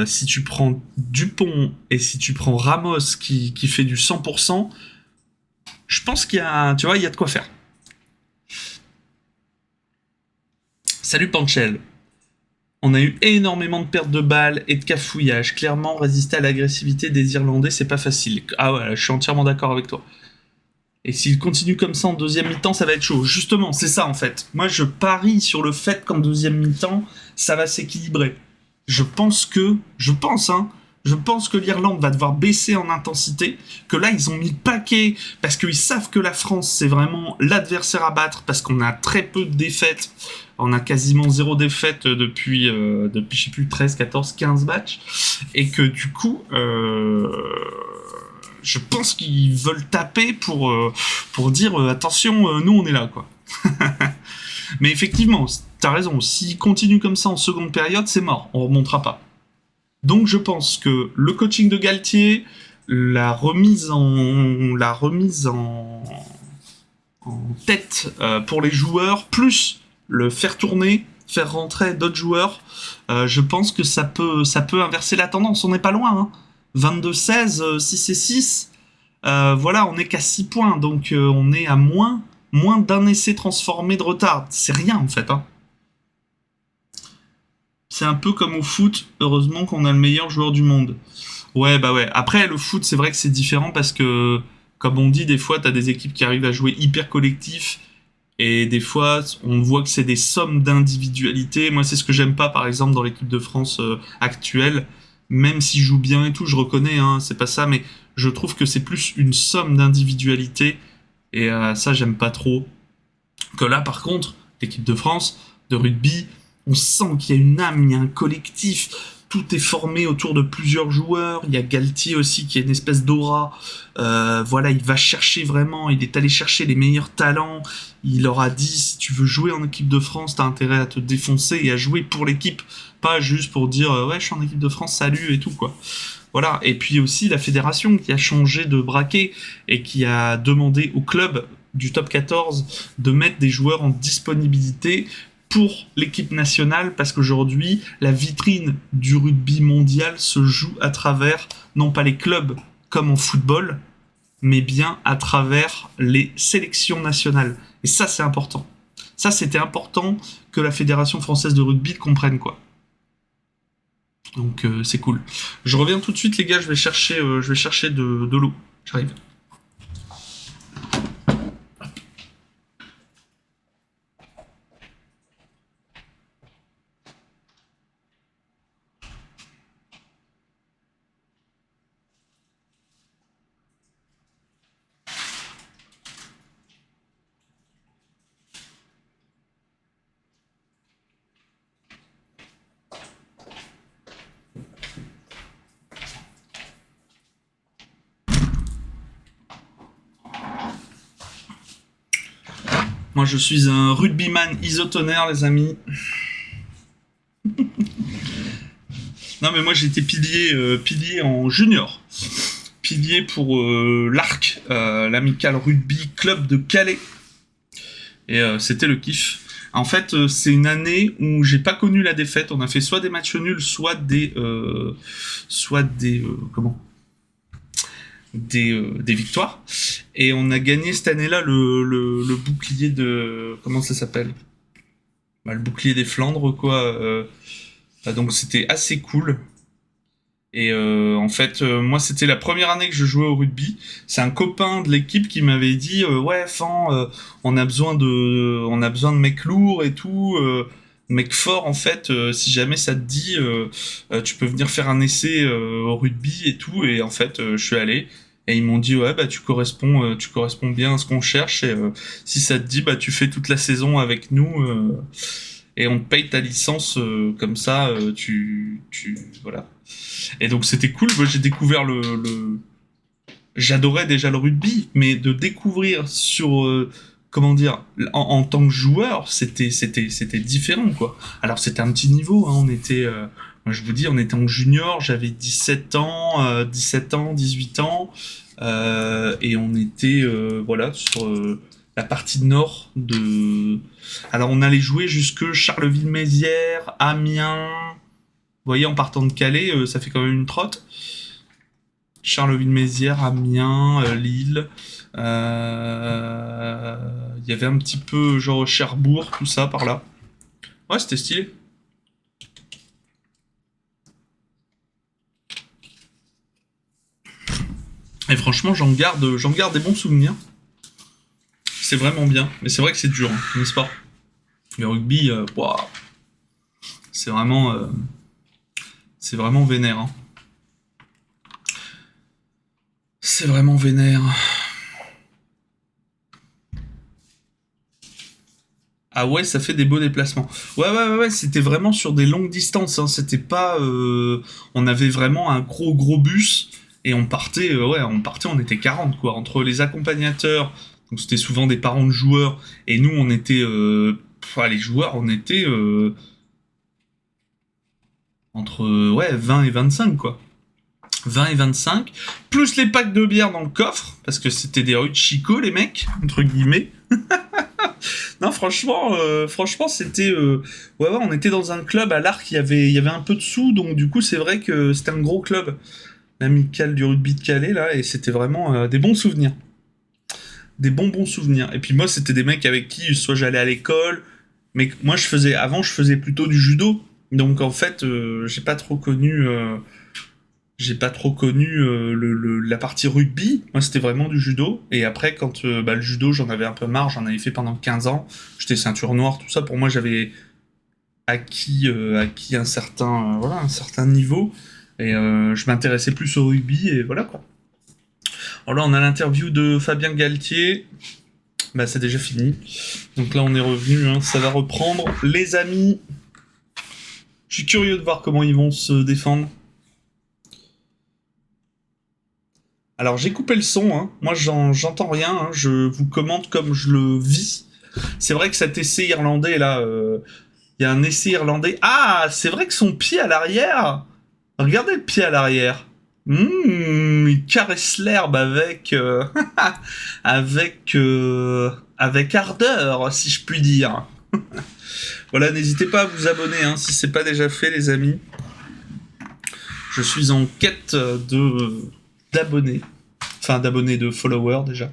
si tu prends Dupont et si tu prends Ramos qui fait du 100%, je pense qu'il y a, tu vois, il y a de quoi faire. Salut Panchel. On a eu énormément de pertes de balles et de cafouillage. Clairement, résister à l'agressivité des Irlandais, c'est pas facile. Ah ouais, je suis entièrement d'accord avec toi. Et s'il continue comme ça en deuxième mi-temps, ça va être chaud. Justement, c'est ça en fait. Moi, je parie sur le fait qu'en deuxième mi-temps, ça va s'équilibrer. Je pense que l'Irlande va devoir baisser en intensité, que là, ils ont mis le paquet, parce qu'ils savent que la France, c'est vraiment l'adversaire à battre, parce qu'on a très peu de défaites. On a quasiment 0 défaite depuis je sais plus, 13, 14, 15 matchs. Et que du coup, je pense qu'ils veulent taper pour dire attention, nous on est là, quoi. Mais effectivement, t'as raison, s'ils continuent comme ça en seconde période, c'est mort, on remontera pas. Donc je pense que le coaching de Galtier, la remise en tête pour les joueurs, plus le faire tourner, faire rentrer d'autres joueurs, je pense que ça peut inverser la tendance. On n'est pas loin, hein. 22-16, 6-6, voilà, on n'est qu'à 6 points, donc on est à moins d'un essai transformé de retard. C'est rien en fait, hein. C'est un peu comme au foot, heureusement qu'on a le meilleur joueur du monde. Ouais, bah ouais. Après, le foot, c'est vrai que c'est différent parce que, comme on dit, des fois, t'as des équipes qui arrivent à jouer hyper collectif et des fois, on voit que c'est des sommes d'individualité. Moi, c'est ce que j'aime pas, par exemple, dans l'équipe de France actuelle. Même s'ils jouent bien et tout, je reconnais, hein, c'est pas ça, mais je trouve que c'est plus une somme d'individualité et ça, j'aime pas trop. Que là, par contre, l'équipe de France, de rugby, on sent qu'il y a une âme, il y a un collectif, tout est formé autour de plusieurs joueurs, il y a Galtier aussi qui est une espèce d'aura, voilà, il va chercher vraiment, il est allé chercher les meilleurs talents, il leur a dit, si tu veux jouer en équipe de France, t'as intérêt à te défoncer et à jouer pour l'équipe, pas juste pour dire, ouais, je suis en équipe de France, salut et tout, quoi. Voilà, et puis aussi la fédération qui a changé de braquet et qui a demandé au club du top 14 de mettre des joueurs en disponibilité pour l'équipe nationale, parce qu'aujourd'hui, la vitrine du rugby mondial se joue à travers, non pas les clubs comme en football, mais bien à travers les sélections nationales. Et ça, c'est important. Ça, c'était important que la Fédération française de rugby le comprenne, quoi. Donc, c'est cool. Je reviens tout de suite, les gars, je vais chercher de l'eau. J'arrive. Moi, je suis un rugbyman isotonaire, les amis. Non, mais moi, j'étais pilier en junior. Pilier pour l'ARC, l'Amical Rugby Club de Calais. Et c'était le kiff. En fait, c'est une année où j'ai pas connu la défaite. On a fait soit des matchs nuls, soit des victoires. Et on a gagné cette année-là le bouclier de... Comment ça s'appelle ? Le bouclier des Flandres, quoi. Donc c'était assez cool. Et en fait, moi, c'était la première année que je jouais au rugby. C'est un copain de l'équipe qui m'avait dit ouais, Fan, on a besoin de mecs lourds et tout, mecs forts en fait. Si jamais ça te dit, tu peux venir faire un essai au rugby et tout. Et en fait, je suis allé. Et ils m'ont dit ouais, bah tu corresponds bien à ce qu'on cherche. Et si ça te dit, bah tu fais toute la saison avec nous. Et on te paye ta licence comme ça. Voilà. Et donc c'était cool, moi j'ai découvert J'adorais déjà le rugby, mais de découvrir sur... en tant que joueur, c'était différent, quoi. Alors c'était un petit niveau, hein, moi je vous dis, on était en junior, j'avais 17 ans, 18 ans, et on était, voilà, sur la partie nord de... Alors on allait jouer jusque Charleville-Mézières, Amiens... Vous voyez, en partant de Calais, ça fait quand même une trotte. Charleville-Mézières, Amiens, Lille. Il y avait un petit peu genre Cherbourg, tout ça par là. Ouais, c'était stylé. Et franchement, j'en garde des bons souvenirs. C'est vraiment bien. Mais c'est vrai que c'est dur, hein, n'est-ce pas ? Le rugby, wow. C'est vraiment vénère. Hein. C'est vraiment vénère. Ah ouais, ça fait des beaux déplacements. Ouais, c'était vraiment sur des longues distances. Hein. C'était pas... on avait vraiment un gros bus et on partait, on était 40, quoi. Entre les accompagnateurs, donc c'était souvent des parents de joueurs, et nous, on était... les joueurs, on était... entre 20 et 25, quoi. 20 et 25, plus les packs de bière dans le coffre, parce que c'était des rues de Chico, les mecs, entre guillemets. Non, franchement, c'était... on était dans un club à l'Arc, il y avait un peu de sous, donc du coup, c'est vrai que c'était un gros club, l'Amical du rugby de Calais, là, et c'était vraiment des bons souvenirs. Des bons souvenirs. Et puis moi, c'était des mecs avec qui, soit j'allais à l'école, mais moi, avant, je faisais plutôt du judo, donc en fait, j'ai pas trop connu la partie rugby. Moi, c'était vraiment du judo. Et après, quand le judo, j'en avais un peu marre, j'en avais fait pendant 15 ans. J'étais ceinture noire, tout ça. Pour moi, j'avais acquis un certain niveau. Et je m'intéressais plus au rugby, et voilà, quoi. Alors là, on a l'interview de Fabien Galtier. Bah, c'est déjà fini. Donc là, on est revenu. Hein. Ça va reprendre. Les amis, je suis curieux de voir comment ils vont se défendre. Alors j'ai coupé le son, hein. Moi j'entends rien, hein. Je vous commente comme je le vis. C'est vrai que cet essai irlandais là, il y a un essai irlandais. Ah, c'est vrai que son pied à l'arrière, regardez le pied à l'arrière. Il caresse l'herbe avec avec ardeur, si je puis dire. Voilà, n'hésitez pas à vous abonner hein, si c'est pas déjà fait, les amis. Je suis en quête d'abonnés. Enfin, d'abonnés, de followers déjà.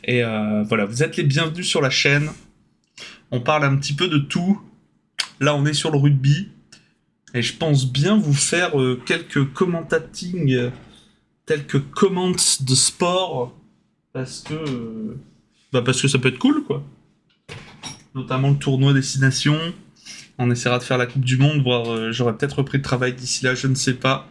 Et voilà, vous êtes les bienvenus sur la chaîne. On parle un petit peu de tout. Là, on est sur le rugby. Et je pense bien vous faire quelques commentatings, tels que comments de sport. Parce que ça peut être cool, quoi. Notamment le tournoi Destination. On essaiera de faire la Coupe du Monde, voire j'aurai peut-être repris le travail d'ici là, je ne sais pas.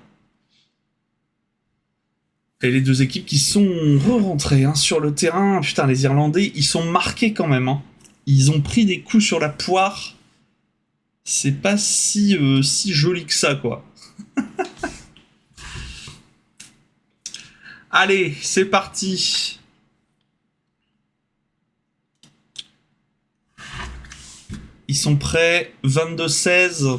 Et les deux équipes qui sont re-rentrées hein, sur le terrain. Putain, les Irlandais, ils sont marqués quand même. Hein. Ils ont pris des coups sur la poire. C'est pas si joli que ça, quoi. Allez, c'est parti. Ils sont prêts, 22-16.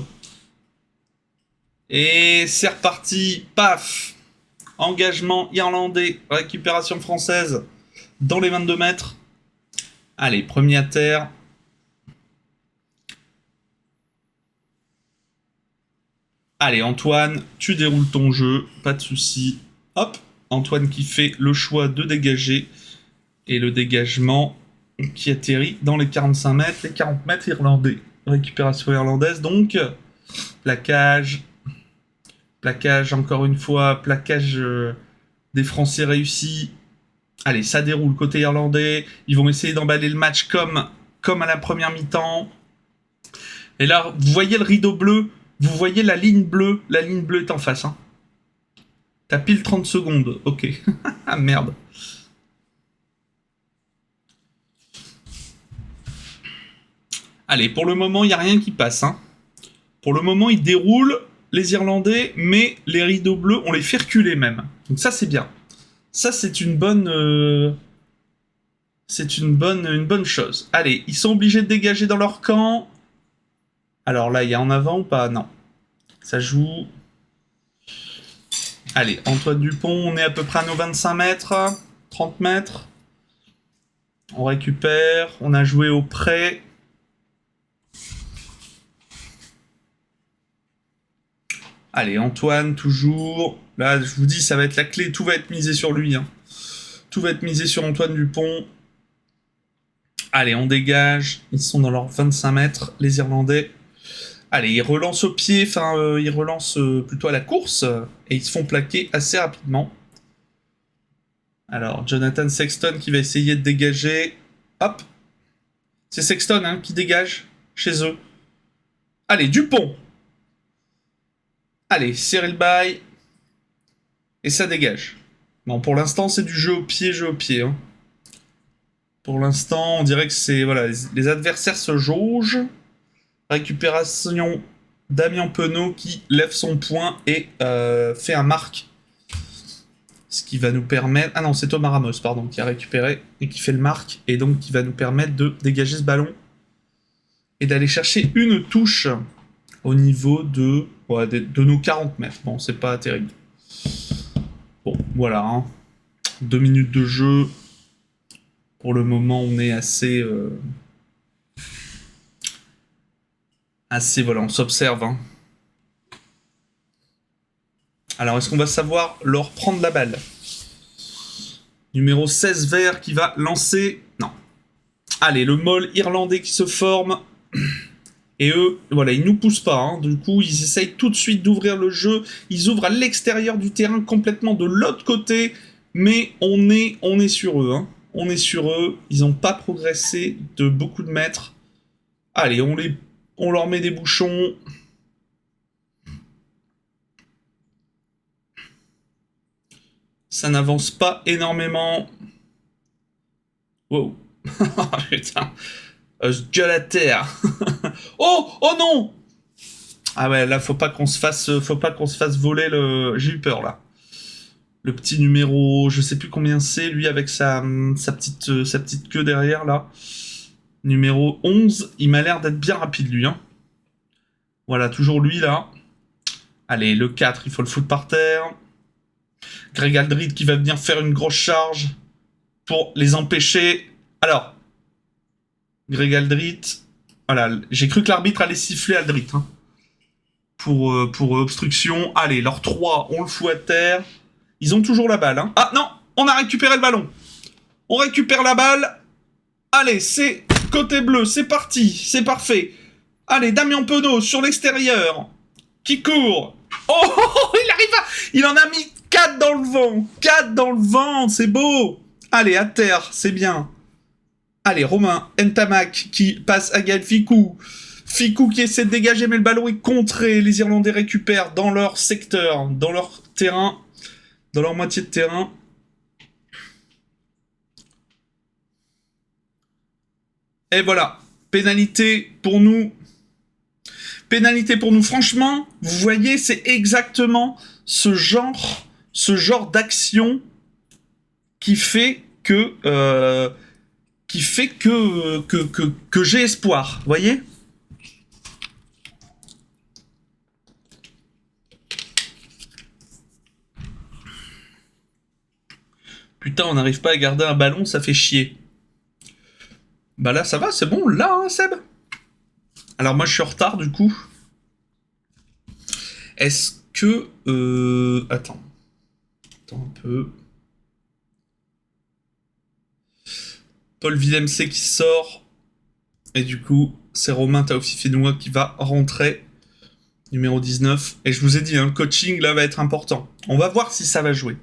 Et c'est reparti, paf. Engagement irlandais, récupération française dans les 22 mètres. Allez, premier à terre. Allez, Antoine, tu déroules ton jeu, pas de souci. Hop, Antoine qui fait le choix de dégager. Et le dégagement qui atterrit dans les 45 mètres, les 40 mètres irlandais. Récupération irlandaise, donc. Plaquage, encore une fois. Plaquage des Français réussi. Allez, ça déroule côté irlandais. Ils vont essayer d'emballer le match comme à la première mi-temps. Et là, vous voyez le rideau bleu. Vous voyez la ligne bleue. La ligne bleue est en face. Hein. T'as pile 30 secondes. Ok. Ah merde. Allez, pour le moment, il n'y a rien qui passe. Hein. Pour le moment, ils déroulent, les Irlandais, mais les rideaux bleus, on les fait reculer même. Donc ça, c'est bien. Ça, c'est une bonne... c'est une bonne chose. Allez, ils sont obligés de dégager dans leur camp. Alors là, il y a en avant ou pas? Non. Ça joue... Allez, Antoine Dupont, on est à peu près à nos 25 mètres, 30 mètres. On récupère, on a joué au près. Allez, Antoine, toujours. Là, je vous dis, ça va être la clé. Tout va être misé sur lui. Hein. Tout va être misé sur Antoine Dupont. Allez, on dégage. Ils sont dans leurs 25 mètres, les Irlandais. Allez, ils relancent au pied. Enfin, ils relancent plutôt à la course. Et ils se font plaquer assez rapidement. Alors, Jonathan Sexton qui va essayer de dégager. Hop. C'est Sexton hein, qui dégage chez eux. Allez, Dupont. Allez, serrer le bail. Et ça dégage. Bon, pour l'instant, c'est du jeu au pied. Hein. Pour l'instant, on dirait que c'est... Voilà, les adversaires se jaugent. Récupération Damien Penaud qui lève son poing et fait un marque. Ce qui va nous permettre... Ah non, c'est Thomas Ramos, pardon, qui a récupéré et qui fait le marque. Et donc, qui va nous permettre de dégager ce ballon. Et d'aller chercher une touche au niveau de nos 40 mètres. Bon, c'est pas terrible. Bon, voilà. Hein. 2 minutes de jeu. Pour le moment, on est assez... voilà, on s'observe. Hein. Alors, est-ce qu'on va savoir leur prendre la balle? Numéro 16 vert qui va lancer... Non. Allez, le maul irlandais qui se forme... Et eux, voilà, ils nous poussent pas. Hein. Du coup, ils essayent tout de suite d'ouvrir le jeu. Ils ouvrent à l'extérieur du terrain, complètement de l'autre côté. Mais on est sur eux. Hein. On est sur eux. Ils n'ont pas progressé de beaucoup de mètres. Allez, on leur met des bouchons. Ça n'avance pas énormément. Wow. Putain. Dieu la terre. Oh non. Ah ouais, là faut pas qu'on se fasse voler le. J'ai eu peur là. Le petit numéro, je sais plus combien c'est, lui avec sa petite queue derrière là. Numéro 11, il m'a l'air d'être bien rapide lui. Hein. Voilà, toujours lui là. Allez, le 4, il faut le foutre par terre. Greg Aldrit qui va venir faire une grosse charge pour les empêcher. Alors, Greg Aldrit, Voilà, j'ai cru que l'arbitre allait siffler Aldrit. Hein. Pour obstruction. Allez, leurs 3, on le fout à terre. Ils ont toujours la balle. Hein. Ah non, on a récupéré le ballon. On récupère la balle. Allez, c'est côté bleu, c'est parti, c'est parfait. Allez, Damien Penaud sur l'extérieur. Qui court. Oh, il arrive à... Il en a mis 4 dans le vent. 4 dans le vent, c'est beau. Allez, à terre, c'est bien. Allez, Romain Ntamak qui passe à Gaël Fickou. Fickou qui essaie de dégager, mais le ballon est contré. Les Irlandais récupèrent dans leur secteur, dans leur terrain, dans leur moitié de terrain. Et voilà, pénalité pour nous. Pénalité pour nous. Franchement, vous voyez, c'est exactement ce genre d'action qui fait que j'ai espoir. Vous voyez ? Putain, on n'arrive pas à garder un ballon, ça fait chier. Bah là, ça va, c'est bon, là, hein, Seb. Alors moi, je suis en retard, du coup. Est-ce que... Attends un peu. Paul Villemc qui sort. Et du coup, c'est Romain Taofifénois qui va rentrer. Numéro 19. Et je vous ai dit, hein, le coaching, là, va être important. On va voir si ça va jouer.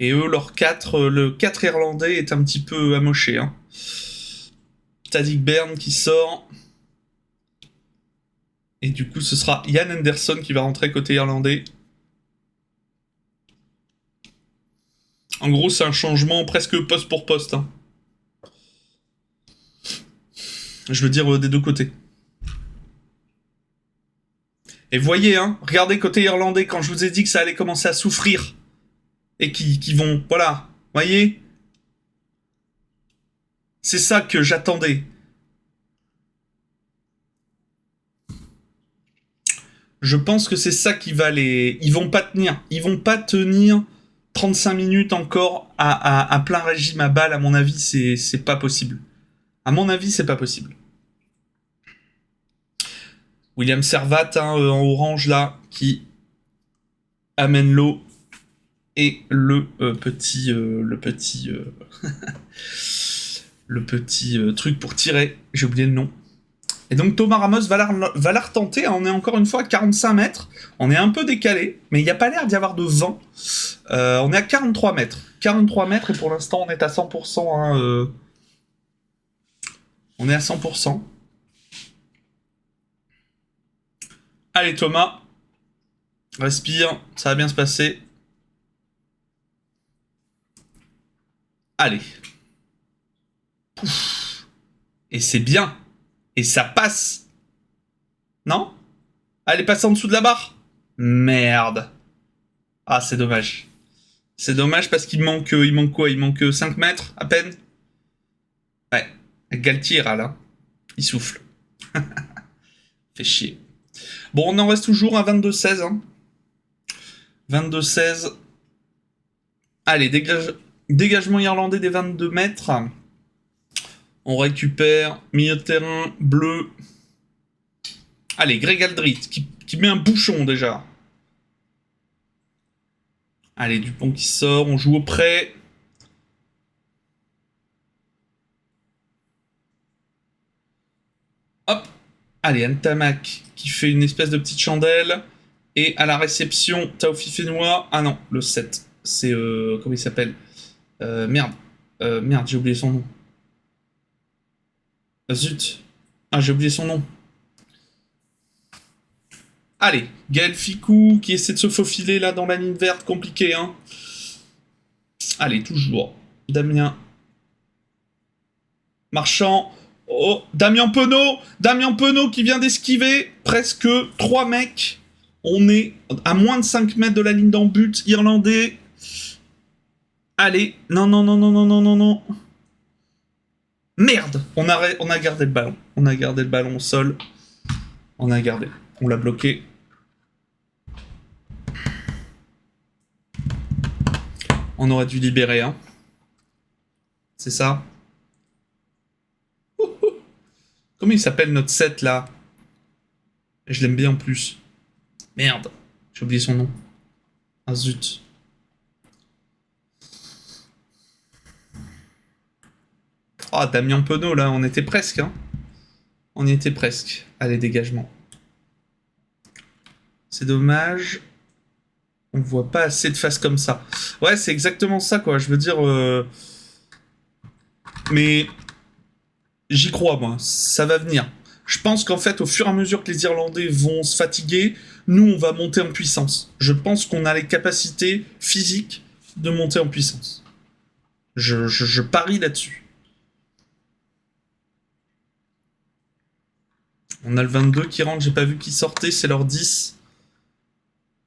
Et eux, le 4 irlandais est un petit peu amoché. Hein. Tadic Bern qui sort. Et du coup, ce sera Ian Anderson qui va rentrer côté irlandais. En gros, c'est un changement presque poste pour poste. Hein. Je veux dire des deux côtés. Et voyez, hein, regardez côté irlandais, quand je vous ai dit que ça allait commencer à souffrir. Et qui vont... Voilà, voyez ? C'est ça que j'attendais. Je pense que c'est ça qui va les... Ils vont pas tenir. Ils vont pas tenir 35 minutes encore à plein régime à balle. À mon avis, c'est pas possible. À mon avis, c'est pas possible. William Servat, hein, en orange, là, qui amène l'eau. Et le petit truc pour tirer. J'ai oublié le nom. Et donc Thomas Ramos va la retenter. On est encore une fois à 45 mètres. On est un peu décalé, mais il n'y a pas l'air d'y avoir de vent. On est à 43 mètres. 43 mètres et pour l'instant on est à 100%. Hein, on est à 100%. Allez Thomas. Respire, ça va bien se passer. Allez. Pouf. Et c'est bien. Et ça passe. Non ? Elle est passée en dessous de la barre ? Merde. Ah, c'est dommage. C'est dommage parce qu'il manque quoi ? Il manque 5 mètres, à peine ? Ouais. Galtier, là. Il souffle. Fait chier. Bon, on en reste toujours à 22-16. Hein. 22-16. Allez, dégagement irlandais des 22 mètres. On récupère. Milieu de terrain, bleu. Allez, Greg Aldrit, qui met un bouchon déjà. Allez, Dupont qui sort. On joue au près. Hop. Allez, Ntamak qui fait une espèce de petite chandelle. Et à la réception, Taofifénois. Ah non, le 7. C'est... comment il s'appelle ? Merde, j'ai oublié son nom. Zut. Ah, j'ai oublié son nom. Allez, Gaël Fickou qui essaie de se faufiler là dans la ligne verte, compliqué, hein. Allez, toujours. Damien. Marchand. Oh, Damien Penaud qui vient d'esquiver presque 3 mecs. On est à moins de 5 mètres de la ligne d'en but, irlandais. Allez, non. Merde, on a gardé le ballon. On a gardé le ballon au sol. On l'a bloqué. On aurait dû libérer, hein. C'est ça. Comment il s'appelle notre set là? Je l'aime bien en plus. Merde, j'ai oublié son nom. Ah zut. Ah, Damien Penaud là, on était presque, hein. On y était presque. Allez, dégagement. C'est dommage. On voit pas assez de faces comme ça. Ouais, c'est exactement ça, quoi. Je veux dire... Mais... J'y crois, moi. Ça va venir. Je pense qu'en fait, au fur et à mesure que les Irlandais vont se fatiguer, nous, on va monter en puissance. Je pense qu'on a les capacités physiques de monter en puissance. Je parie là-dessus. On a le 22 qui rentre, j'ai pas vu qui sortait, c'est leur 10.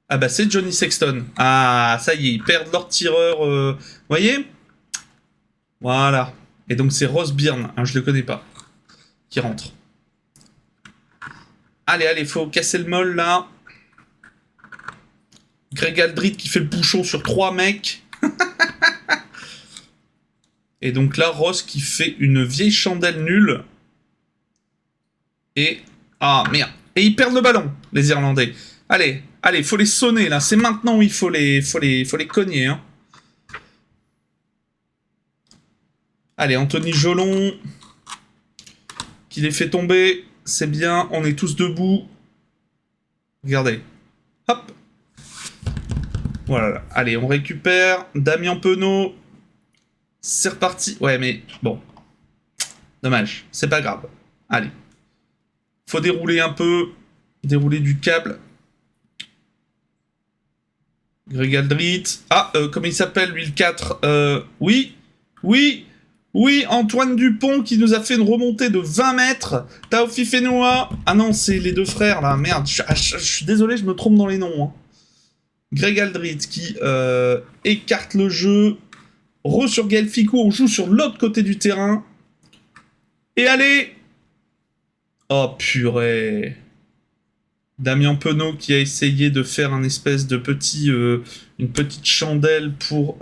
Ah bah c'est Johnny Sexton. Ah, ça y est, ils perdent leur tireur. Voyez? Voilà. Et donc c'est Ross Byrne, hein, je le connais pas, qui rentre. Allez, allez, faut casser le molle là. Greg Aldrit qui fait le bouchon sur 3 mecs. Et donc là, Ross qui fait une vieille chandelle nulle. Et... Ah, merde. Et ils perdent le ballon, les Irlandais. Allez, allez, faut les sonner, là. C'est maintenant où il faut les cogner, hein. Allez, Anthony Jolon. Qui les fait tomber. C'est bien, on est tous debout. Regardez. Hop. Voilà. Allez, on récupère. Damien Penaud. C'est reparti. Ouais, mais bon. Dommage. C'est pas grave. Allez. Faut dérouler un peu. Dérouler du câble. Greg Aldrit. Ah, comment il s'appelle, lui, le 4 Oui. Oui. Oui, Antoine Dupont qui nous a fait une remontée de 20 mètres. Taofi Fenoua. Ah non, c'est les deux frères, là. Merde. Je suis désolé, je me trompe dans les noms. Hein. Greg Aldrit qui écarte le jeu. Sur Gaël Ficou, on joue sur l'autre côté du terrain. Et allez. Oh purée. Damien Penaud qui a essayé de faire un espèce de une petite chandelle pour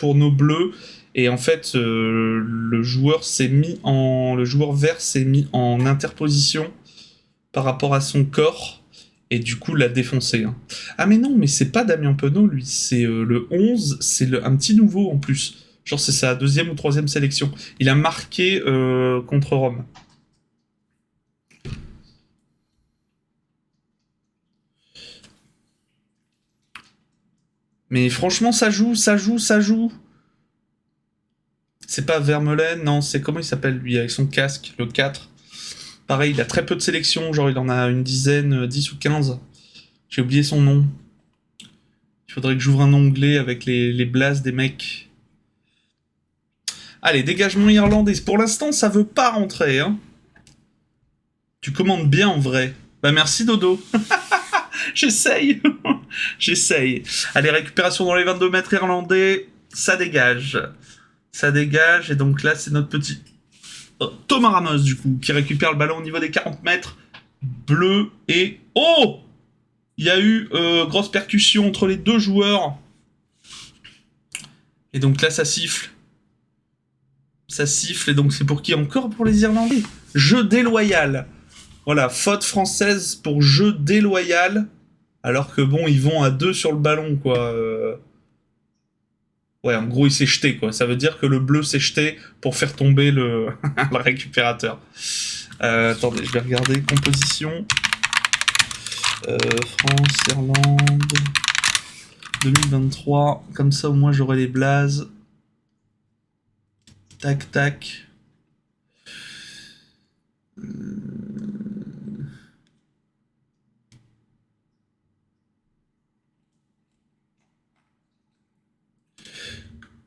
nos bleus. Et en fait, le joueur vert s'est mis en interposition par rapport à son corps. Et du coup, l'a défoncé. Hein. Ah mais non, mais c'est pas Damien Penaud, lui. C'est le 11, c'est un petit nouveau en plus. Genre c'est sa 2e ou 3e sélection. Il a marqué contre Rome. Mais franchement, ça joue. C'est pas Vermeulen, non, c'est comment il s'appelle lui, avec son casque, le 4. Pareil, il a très peu de sélections, genre il en a une dizaine, 10 ou 15. J'ai oublié son nom. Il faudrait que j'ouvre un onglet avec les blasts des mecs. Allez, dégagement irlandais. Pour l'instant, ça veut pas rentrer, hein. Tu commandes bien en vrai. Bah merci Dodo. J'essaye. J'essaye. Allez, récupération dans les 22 mètres irlandais. Ça dégage. Ça dégage. Et donc là, c'est notre petit... Thomas Ramos, du coup, qui récupère le ballon au niveau des 40 mètres. Bleu et... Oh! Il y a eu grosse percussion entre les deux joueurs. Et donc là, ça siffle. Ça siffle. Et donc c'est pour qui encore? Pour les Irlandais. Jeu déloyal. Voilà, faute française pour jeu déloyal. Alors que bon, ils vont à 2 sur le ballon, quoi. Ouais, en gros, il s'est jeté, quoi. Ça veut dire que le bleu s'est jeté pour faire tomber le récupérateur. Attendez, je vais regarder. Composition. France, Irlande. 2023. Comme ça, au moins, j'aurai les blazes. Tac, tac.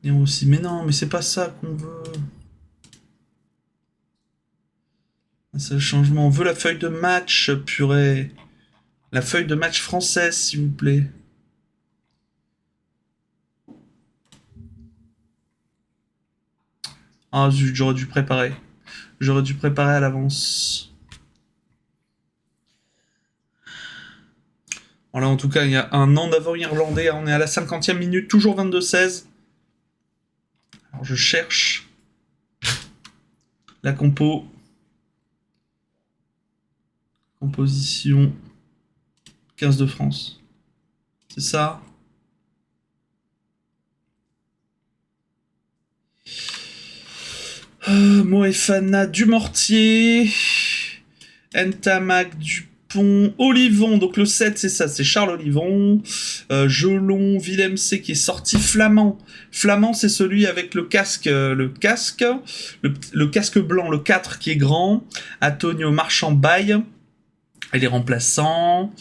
Et aussi, mais non, mais c'est pas ça qu'on veut. C'est le changement. On veut la feuille de match, purée. La feuille de match française, s'il vous plaît. Ah zut, j'aurais dû préparer. J'aurais dû préparer à l'avance. Voilà, en tout cas, il y a un an d'avant irlandais. On est à la 50e minute, toujours 22-16. Alors, je cherche la compo. Composition 15 de France. C'est ça? Moefana Dumortier. Ntamak Dupont. Olivon. Donc le 7, c'est ça. C'est Charles Olivon. Jolon. Willem C qui est sorti. Flamand. Flamand, c'est celui avec le casque. Le casque blanc. Le 4 qui est grand. Antonio Marchand-Baille. Et les remplaçants.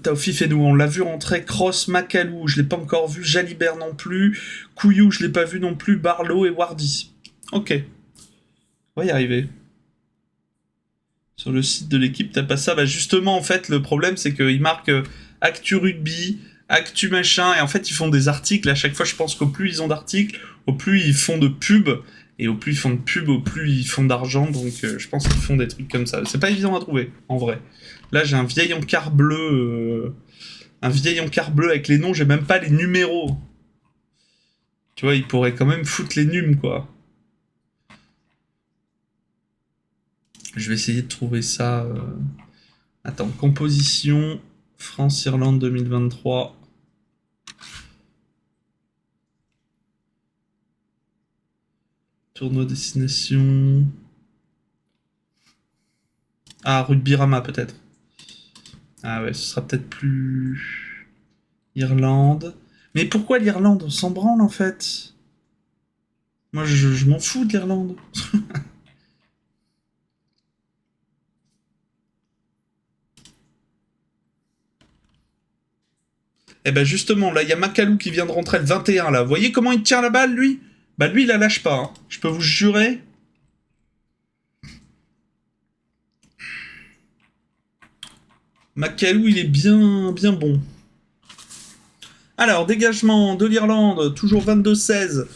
Taofi Fenou, on l'a vu rentrer. Cross, Macalou, je l'ai pas encore vu. Jalibert non plus. Couillou, je l'ai pas vu non plus. Barlow et Wardy. Ok. On va y arriver. Sur le site de l'équipe, t'as pas ça. Bah justement, en fait, le problème, c'est qu'ils marquent Actu Rugby, Actu machin, et en fait, ils font des articles. À chaque fois, je pense qu'au plus ils ont d'articles, au plus ils font de pubs. Et au plus ils font de pubs, au plus ils font d'argent. Donc, je pense qu'ils font des trucs comme ça. C'est pas évident à trouver, en vrai. Là, j'ai un vieil encart bleu. Un vieil encart bleu avec les noms. J'ai même pas les numéros. Tu vois, ils pourraient quand même foutre les nums, quoi. Je vais essayer de trouver ça. Attends, composition France-Irlande 2023. Tournoi destination. Ah, Rugby-Rama peut-être. Ah ouais, ce sera peut-être plus... Irlande. Mais pourquoi l'Irlande? On s'en branle en fait. Moi je m'en fous de l'Irlande. Eh ben justement, là il y a Macalou qui vient de rentrer le 21 là. Vous voyez comment il tient la balle lui? Bah lui il la lâche pas, hein. Je peux vous jurer. Macalou il est bien bon. Alors, dégagement de l'Irlande, toujours 22-16.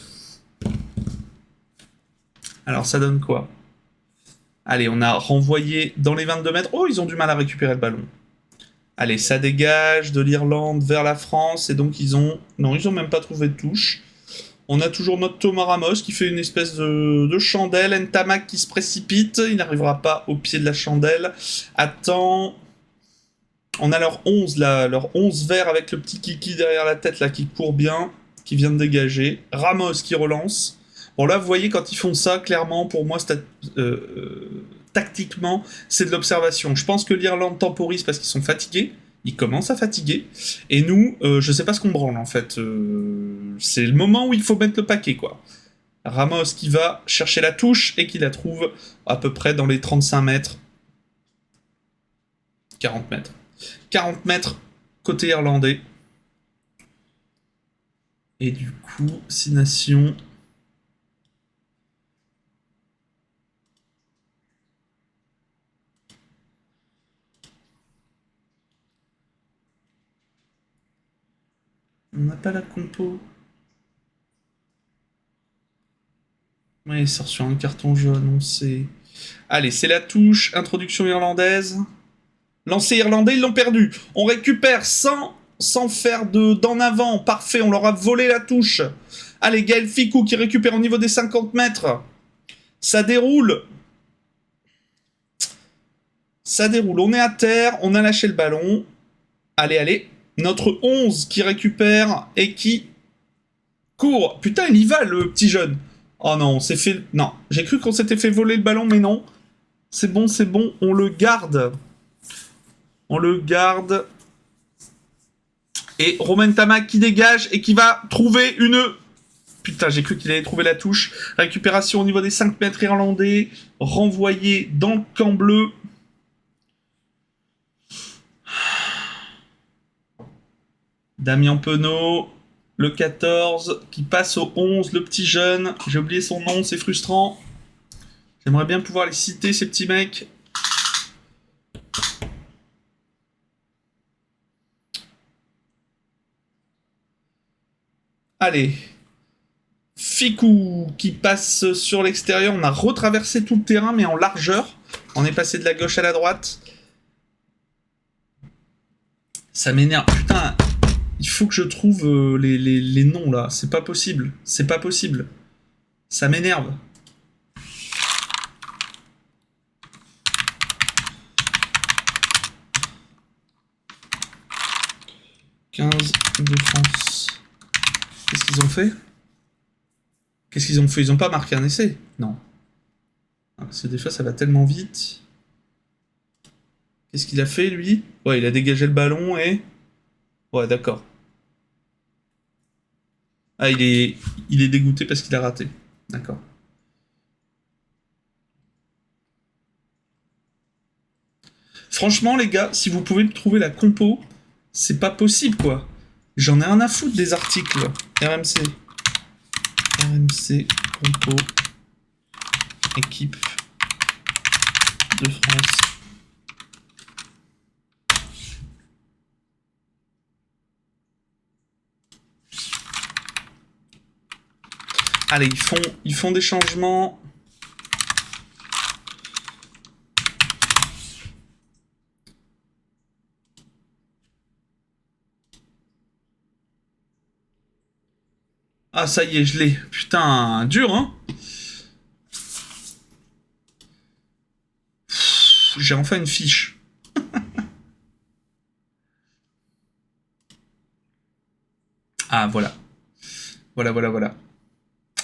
Alors, ça donne quoi? Allez, on a renvoyé dans les 22 mètres. Oh, ils ont du mal à récupérer le ballon. Allez, ça dégage de l'Irlande vers la France. Et donc, ils ont... Non, ils ont même pas trouvé de touche. On a toujours notre Thomas Ramos qui fait une espèce de chandelle. Ntamak qui se précipite. Il n'arrivera pas au pied de la chandelle. Attends... On a leur 11 là, leur 11 vert avec le petit kiki derrière la tête là qui court bien, qui vient de dégager. Ramos qui relance. Bon là vous voyez quand ils font ça, clairement pour moi tactiquement c'est de l'observation. Je pense que l'Irlande temporise parce qu'ils sont fatigués. Ils commencent à fatiguer. Et nous, je sais pas ce qu'on branle en fait. C'est le moment où il faut mettre le paquet quoi. Ramos qui va chercher la touche et qui la trouve à peu près dans les 35 mètres. 40 mètres. 40 mètres côté irlandais. Et du coup, 6 nations. On n'a pas la compo. Ouais, il sort sur un carton jaune, on sait. Allez, c'est la touche. Introduction irlandaise. Lancer irlandais, ils l'ont perdu. On récupère sans faire d'en avant. Parfait, on leur a volé la touche. Allez, Gaël Ficou qui récupère au niveau des 50 mètres. Ça déroule. Ça déroule. On est à terre, on a lâché le ballon. Allez, allez. Notre 11 qui récupère et qui court. Putain, il y va, le petit jeune. Oh non, on s'est fait... Non, j'ai cru qu'on s'était fait voler le ballon, mais non. C'est bon, on le garde. On le garde. Et Romain Ntamak qui dégage et qui va trouver une... Putain, j'ai cru qu'il allait trouver la touche. Récupération au niveau des 5 mètres irlandais. Renvoyé dans le camp bleu. Damien Penaud, le 14, qui passe au 11, le petit jeune. J'ai oublié son nom, c'est frustrant. J'aimerais bien pouvoir les citer, ces petits mecs. Allez. Ficou qui passe sur l'extérieur. On a retraversé tout le terrain, mais en largeur. On est passé de la gauche à la droite. Ça m'énerve. Putain, il faut que je trouve les noms, là. C'est pas possible. C'est pas possible. Ça m'énerve. 15 de France. Qu'est-ce qu'ils ont fait? Qu'est-ce qu'ils ont fait? Ils ont pas marqué un essai? Non. Ah, parce que des fois, ça va tellement vite. Qu'est-ce qu'il a fait, lui? Ouais, il a dégagé le ballon et... Ouais, d'accord. Ah, il est dégoûté parce qu'il a raté. D'accord. Franchement, les gars, si vous pouvez me trouver la compo, c'est pas possible, quoi. J'en ai rien à foutre des articles. RMC. RMC, compo, équipe de France. Allez, ils font des changements. Ah, ça y est, je l'ai. Putain, dur, hein? J'ai enfin une fiche. Ah, voilà. Voilà.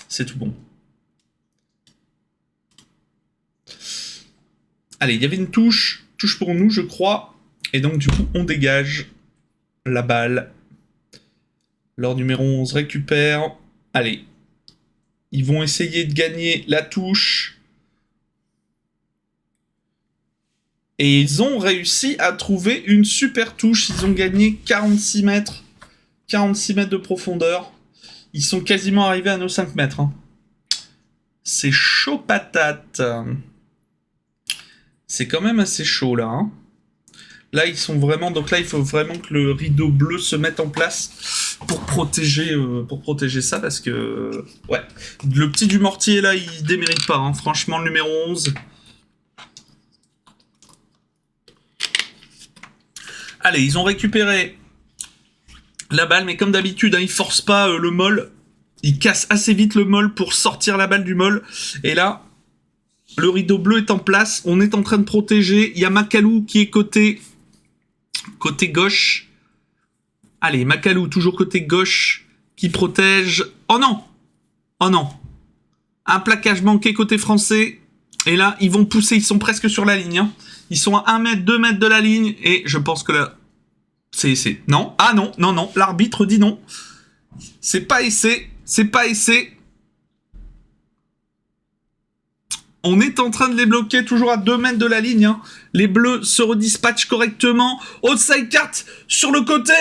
C'est tout bon. Allez, il y avait une touche. Touche pour nous, je crois. Et donc, du coup, on dégage la balle. Leur numéro 11 récupère. Allez. Ils vont essayer de gagner la touche. Et ils ont réussi à trouver une super touche. Ils ont gagné 46 mètres. 46 mètres de profondeur. Ils sont quasiment arrivés à nos 5 mètres. Hein. C'est chaud patate. C'est quand même assez chaud là. Hein. Là, ils sont vraiment... Donc là, il faut vraiment que le rideau bleu se mette en place pour protéger ça parce que... Ouais. Le petit du mortier là, il démérite pas. Hein. Franchement, le numéro 11... Allez, ils ont récupéré la balle, mais comme d'habitude, hein, ils forcent pas le molle. Ils cassent assez vite le molle pour sortir la balle du molle. Et là, le rideau bleu est en place. On est en train de protéger. Il y a Macalou qui est côté gauche. Allez, Macalou, toujours côté gauche, qui protège. Oh non! Oh non! Un plaquage manqué côté français. Et là, ils vont pousser. Ils sont presque sur la ligne. Hein. Ils sont à 1 mètre, 2 mètres de la ligne. Et je pense que là... C'est essai. Non. Ah non. L'arbitre dit non. C'est pas essai. On est en train de les bloquer toujours à 2 mètres de la ligne. Hein. Les bleus se redispatchent correctement. Outside carte sur le côté.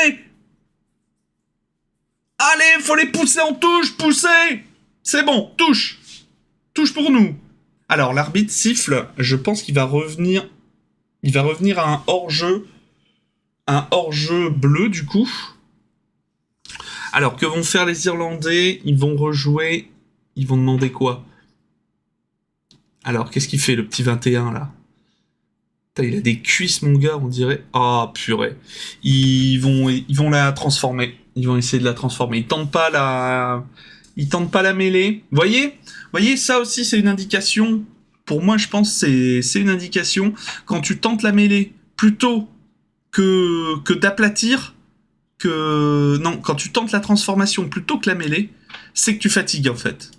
Allez, faut les pousser en touche. Poussez. C'est bon. Touche. Touche pour nous. Alors, l'arbitre siffle. Je pense qu'il va revenir. Il va revenir à un hors-jeu. Un hors-jeu bleu, du coup. Alors, que vont faire les Irlandais? Ils vont rejouer. Ils vont demander quoi? Alors, qu'est-ce qu'il fait, le petit 21, là? Putain, il a des cuisses, mon gars, on dirait. Ah, purée. Ils vont la transformer. Ils vont essayer de la transformer. Ils tentent pas la mêlée. Voyez, ça aussi, c'est une indication. Pour moi, je pense que c'est une indication. Quand tu tentes la mêlée, plutôt que d'aplatir, quand tu tentes la transformation plutôt que la mêlée, c'est que tu fatigues, en fait.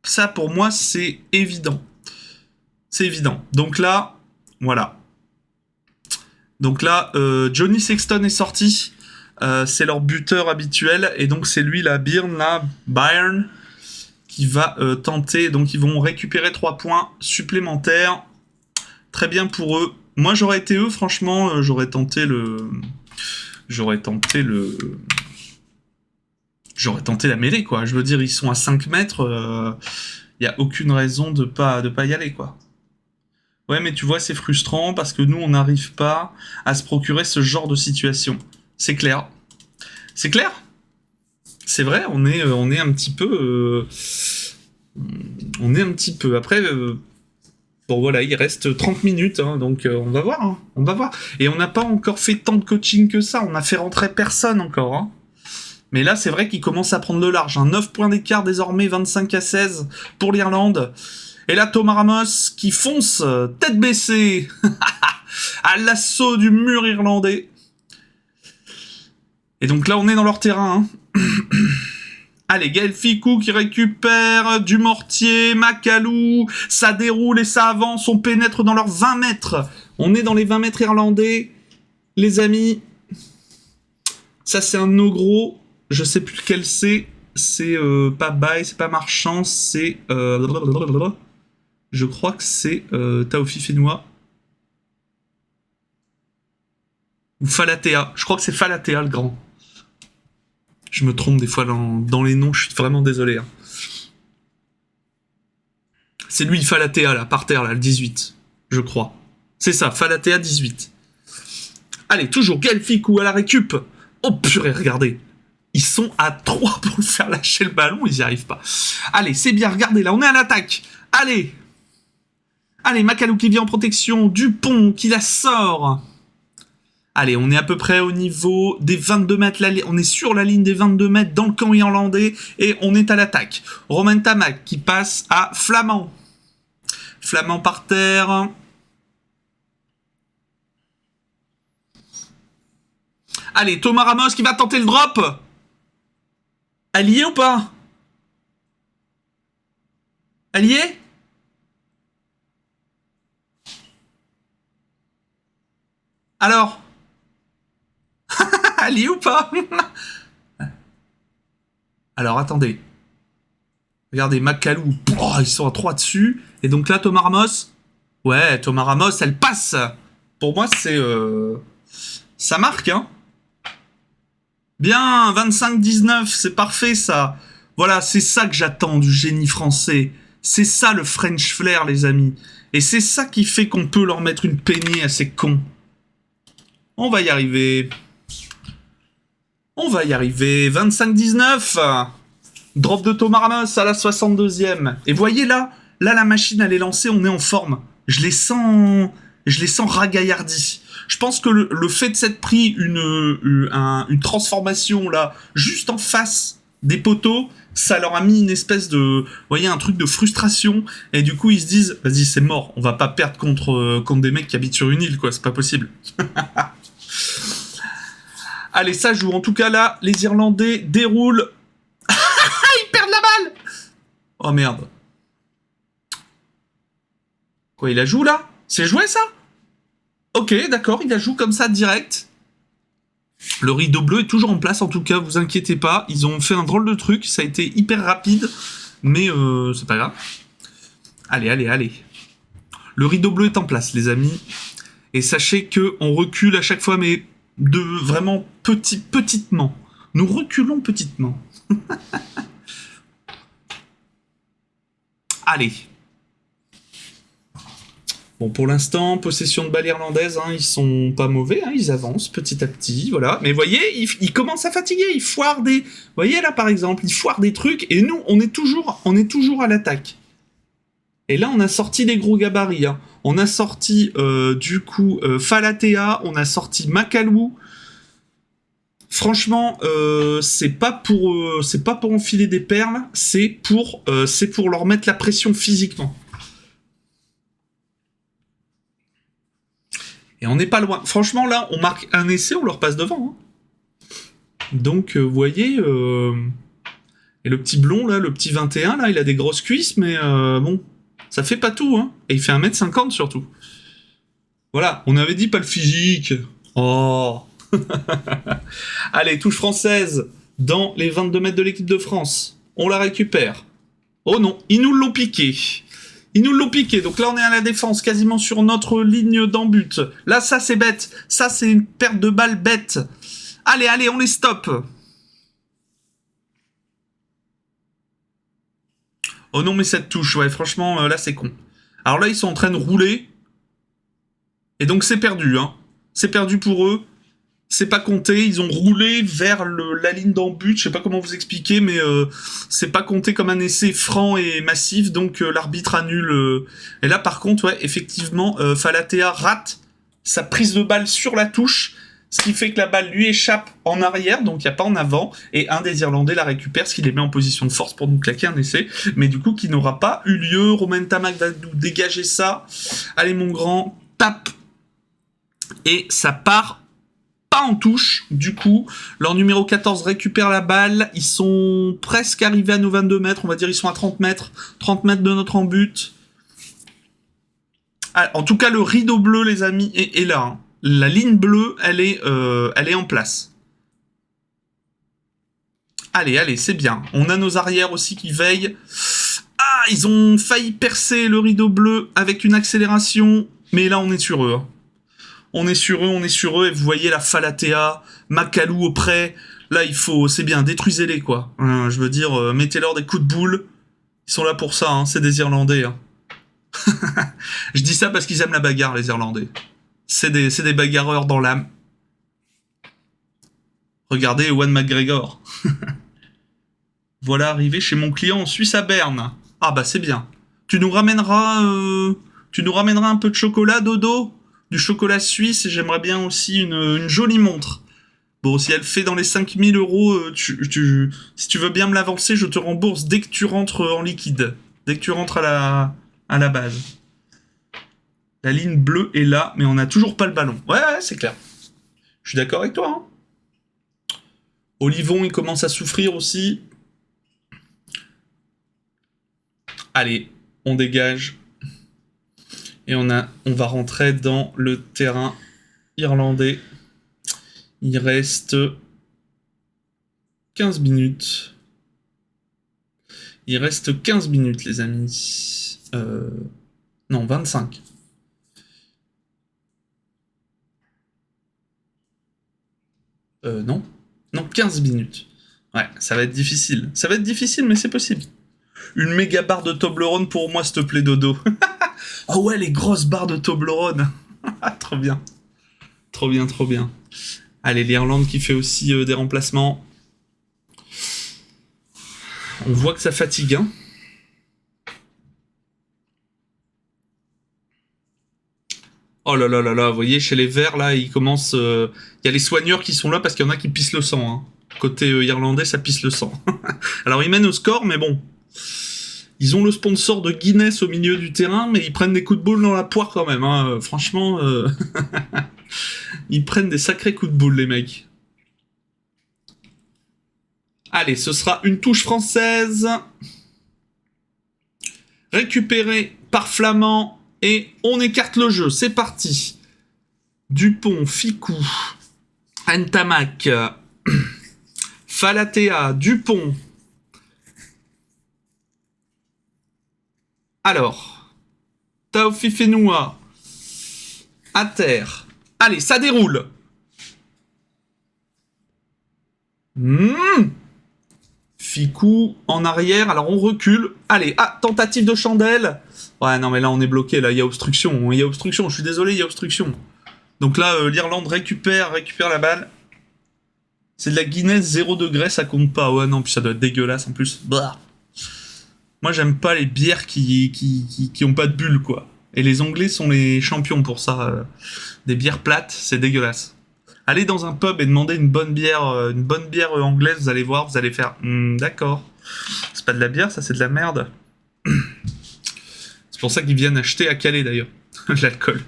Ça, pour moi, c'est évident. C'est évident. Donc là, voilà. Donc là, Johnny Sexton est sorti. C'est leur buteur habituel. Et donc, c'est lui, la Bayern, qui va tenter. Donc, ils vont récupérer 3 points supplémentaires. Très bien pour eux. Moi, j'aurais été eux, franchement, j'aurais tenté la mêlée, quoi. Je veux dire, ils sont à 5 mètres. Il n'y a aucune raison de pas y aller, quoi. Ouais, mais tu vois, c'est frustrant parce que nous, on n'arrive pas à se procurer ce genre de situation. C'est clair. C'est clair. C'est vrai, on est un petit peu... Après... Bon voilà, il reste 30 minutes, hein, donc on va voir. Hein, on va voir. Et on n'a pas encore fait tant de coaching que ça. On a fait rentrer personne encore. Hein. Mais là, c'est vrai qu'il commence à prendre le large. Hein. 9 points d'écart désormais, 25-16 pour l'Irlande. Et là, Thomas Ramos qui fonce, tête baissée, à l'assaut du mur irlandais. Et donc là, on est dans leur terrain. Hein. Allez, Gaël Ficou qui récupère du mortier, Macalou, ça déroule et ça avance, on pénètre dans leurs 20 mètres. On est dans les 20 mètres irlandais, les amis. Ça, c'est un ogro, je sais plus lequel c'est pas Baye, c'est pas Marchand, c'est... je crois que c'est Taofi Fenois. Ou Falatea, je crois que c'est Falatea le grand. Je me trompe des fois dans les noms, je suis vraiment désolé. Hein. C'est lui, Falatea, là, par terre, là, le 18, je crois. C'est ça, Falatea 18. Allez, toujours Gaël Ficou à la récup. Oh purée, regardez. Ils sont à 3 pour le faire lâcher le ballon, ils n'y arrivent pas. Allez, c'est bien, regardez, là, on est à l'attaque. Allez. Allez, Macalou qui vient en protection, Dupont qui la sort. Allez, on est à peu près au niveau des 22 mètres. On est sur la ligne des 22 mètres dans le camp irlandais et on est à l'attaque. Romain Tamac qui passe à Flamand. Flamand par terre. Allez, Thomas Ramos qui va tenter le drop. Elle y est ou pas? Elle y est? Alors? Elle y est ou pas? Alors, attendez. Regardez, Macalou. Oh, ils sont à 3 dessus. Et donc là, Thomas Ramos. Ouais, Thomas Ramos, elle passe. Pour moi, c'est... ça marque, hein. Bien, 25-19, c'est parfait, ça. Voilà, c'est ça que j'attends du génie français. C'est ça, le French flair, les amis. Et c'est ça qui fait qu'on peut leur mettre une peignée à ces cons. On va y arriver. On va y arriver. 25-19. Drop de Thomas Ramos à la 62e. Et voyez là, la machine, elle est lancée, on est en forme. Je les sens ragaillardis. Je pense que le fait de s'être pris une transformation là, juste en face des poteaux, ça leur a mis une espèce de, vous voyez, un truc de frustration. Et du coup, ils se disent, vas-y, c'est mort, on va pas perdre contre des mecs qui habitent sur une île, quoi, c'est pas possible. Allez, ça joue. En tout cas, là, les Irlandais déroulent. Ils perdent la balle. Oh merde. Quoi, il la joue là? C'est joué ça? Ok, d'accord, il la joue comme ça direct. Le rideau bleu est toujours en place, en tout cas, vous inquiétez pas. Ils ont fait un drôle de truc, ça a été hyper rapide, mais c'est pas grave. Allez, allez, allez. Le rideau bleu est en place, les amis. Et sachez qu'on recule à chaque fois, mais de vraiment petitement. Nous reculons petitement. Allez. Bon, pour l'instant, possession de balle irlandaise, hein, ils sont pas mauvais, hein, ils avancent petit à petit, voilà. Mais voyez, ils commencent à fatiguer, ils foirent des... Vous voyez là, par exemple, ils foirent des trucs, et nous, on est toujours à l'attaque. Et là, on a sorti des gros gabarits, hein. On a sorti, du coup, Falatea, on a sorti Macalou. Franchement, c'est pas pour enfiler des perles, c'est pour leur mettre la pression physiquement. Et on n'est pas loin. Franchement, là, on marque un essai, on leur passe devant. Hein. Donc, vous voyez... Et le petit blond, là, le petit 21, là, il a des grosses cuisses, mais bon, ça fait pas tout. Hein. Et il fait 1m50, surtout. Voilà, on avait dit pas le physique. Oh. Allez, touche française dans les 22 mètres de l'équipe de France. On la récupère. Oh non, ils nous l'ont piqué. Ils nous l'ont piqué, donc là on est à la défense, quasiment sur notre ligne d'en-but. Là ça c'est bête, ça c'est une perte de balle bête. Allez, allez, on les stoppe. Oh non mais cette touche, ouais franchement là c'est con. Alors là ils sont en train de rouler. Et donc c'est perdu, hein. C'est perdu pour eux. C'est pas compté, ils ont roulé vers la ligne d'en-but, je sais pas comment vous expliquer, mais c'est pas compté comme un essai franc et massif, donc l'arbitre annule. Et là par contre, ouais, effectivement, Falatea rate sa prise de balle sur la touche, ce qui fait que la balle lui échappe en arrière, donc il n'y a pas en avant, et un des Irlandais la récupère, ce qui les met en position de force pour nous claquer un essai, mais du coup qui n'aura pas eu lieu. Romain Tamac va nous dégager ça. Allez mon grand, tape, et ça part pas en touche. Du coup, leur numéro 14 récupère la balle. Ils sont presque arrivés à nos 22 mètres. On va dire ils sont à 30 mètres. 30 mètres de notre en but. Ah, en tout cas, le rideau bleu, les amis, est là. Hein. La ligne bleue, elle est en place. Allez, c'est bien. On a nos arrières aussi qui veillent. Ah, ils ont failli percer le rideau bleu avec une accélération. Mais là, on est sur eux. Hein. On est sur eux. Et vous voyez la Falatea, Macalou auprès. Là, c'est bien, détruisez-les, quoi. Je veux dire, mettez-leur des coups de boule. Ils sont là pour ça, hein. C'est des Irlandais. Hein. Je dis ça parce qu'ils aiment la bagarre, les Irlandais. C'est des bagarreurs dans l'âme. Regardez Ewan McGregor. Voilà, arrivé chez mon client en Suisse à Berne. Ah bah c'est bien. Tu nous ramèneras un peu de chocolat, Dodo? Du chocolat suisse, et j'aimerais bien aussi une jolie montre. Bon, si elle fait dans les 5000 €, si tu veux bien me l'avancer, je te rembourse dès que tu rentres en liquide. Dès que tu rentres à la base. La ligne bleue est là, mais on n'a toujours pas le ballon. Ouais, c'est clair. Je suis d'accord avec toi. Hein. Olivon, il commence à souffrir aussi. Allez, on dégage. Et on va rentrer dans le terrain irlandais. Il reste 15 minutes. Il reste 15 minutes, les amis. Non, 25. Non. Non, 15 minutes. Ouais, ça va être difficile. Ça va être difficile, mais c'est possible. Une méga barre de Toblerone pour moi, s'il te plaît, Dodo. Oh ouais, les grosses barres de Toblerone. Trop bien. Trop bien, trop bien. Allez, l'Irlande qui fait aussi des remplacements. On voit que ça fatigue, hein. Oh là là là là, vous voyez, chez les Verts, là, ils commencent... Il y a les soigneurs qui sont là parce qu'il y en a qui pissent le sang. Hein. Côté irlandais, ça pisse le sang. Alors, ils mènent au score, mais bon... Ils ont le sponsor de Guinness au milieu du terrain, mais ils prennent des coups de boule dans la poire quand même. Hein. Franchement, ils prennent des sacrés coups de boule, les mecs. Allez, ce sera une touche française. Récupérée par Flamand. Et on écarte le jeu. C'est parti. Dupont, Ficou, Ntamak, Falatea, Dupont. Alors, Taofifenua, à terre. Allez, ça déroule. Ficou en arrière, alors on recule. Allez, tentative de chandelle. Ouais, non, mais là on est bloqué, là, il y a obstruction. Je suis désolé, il y a obstruction. Donc là, l'Irlande récupère la balle. C'est de la Guinness 0 degré, ça compte pas. Ouais, non, puis ça doit être dégueulasse en plus. Bah. Moi, j'aime pas les bières qui ont pas de bulles, quoi. Et les Anglais sont les champions pour ça. Des bières plates, c'est dégueulasse. Allez dans un pub et demandez une bonne bière anglaise, vous allez voir, vous allez faire d'accord. C'est pas de la bière, ça, c'est de la merde. C'est pour ça qu'ils viennent acheter à Calais, d'ailleurs. L'alcool.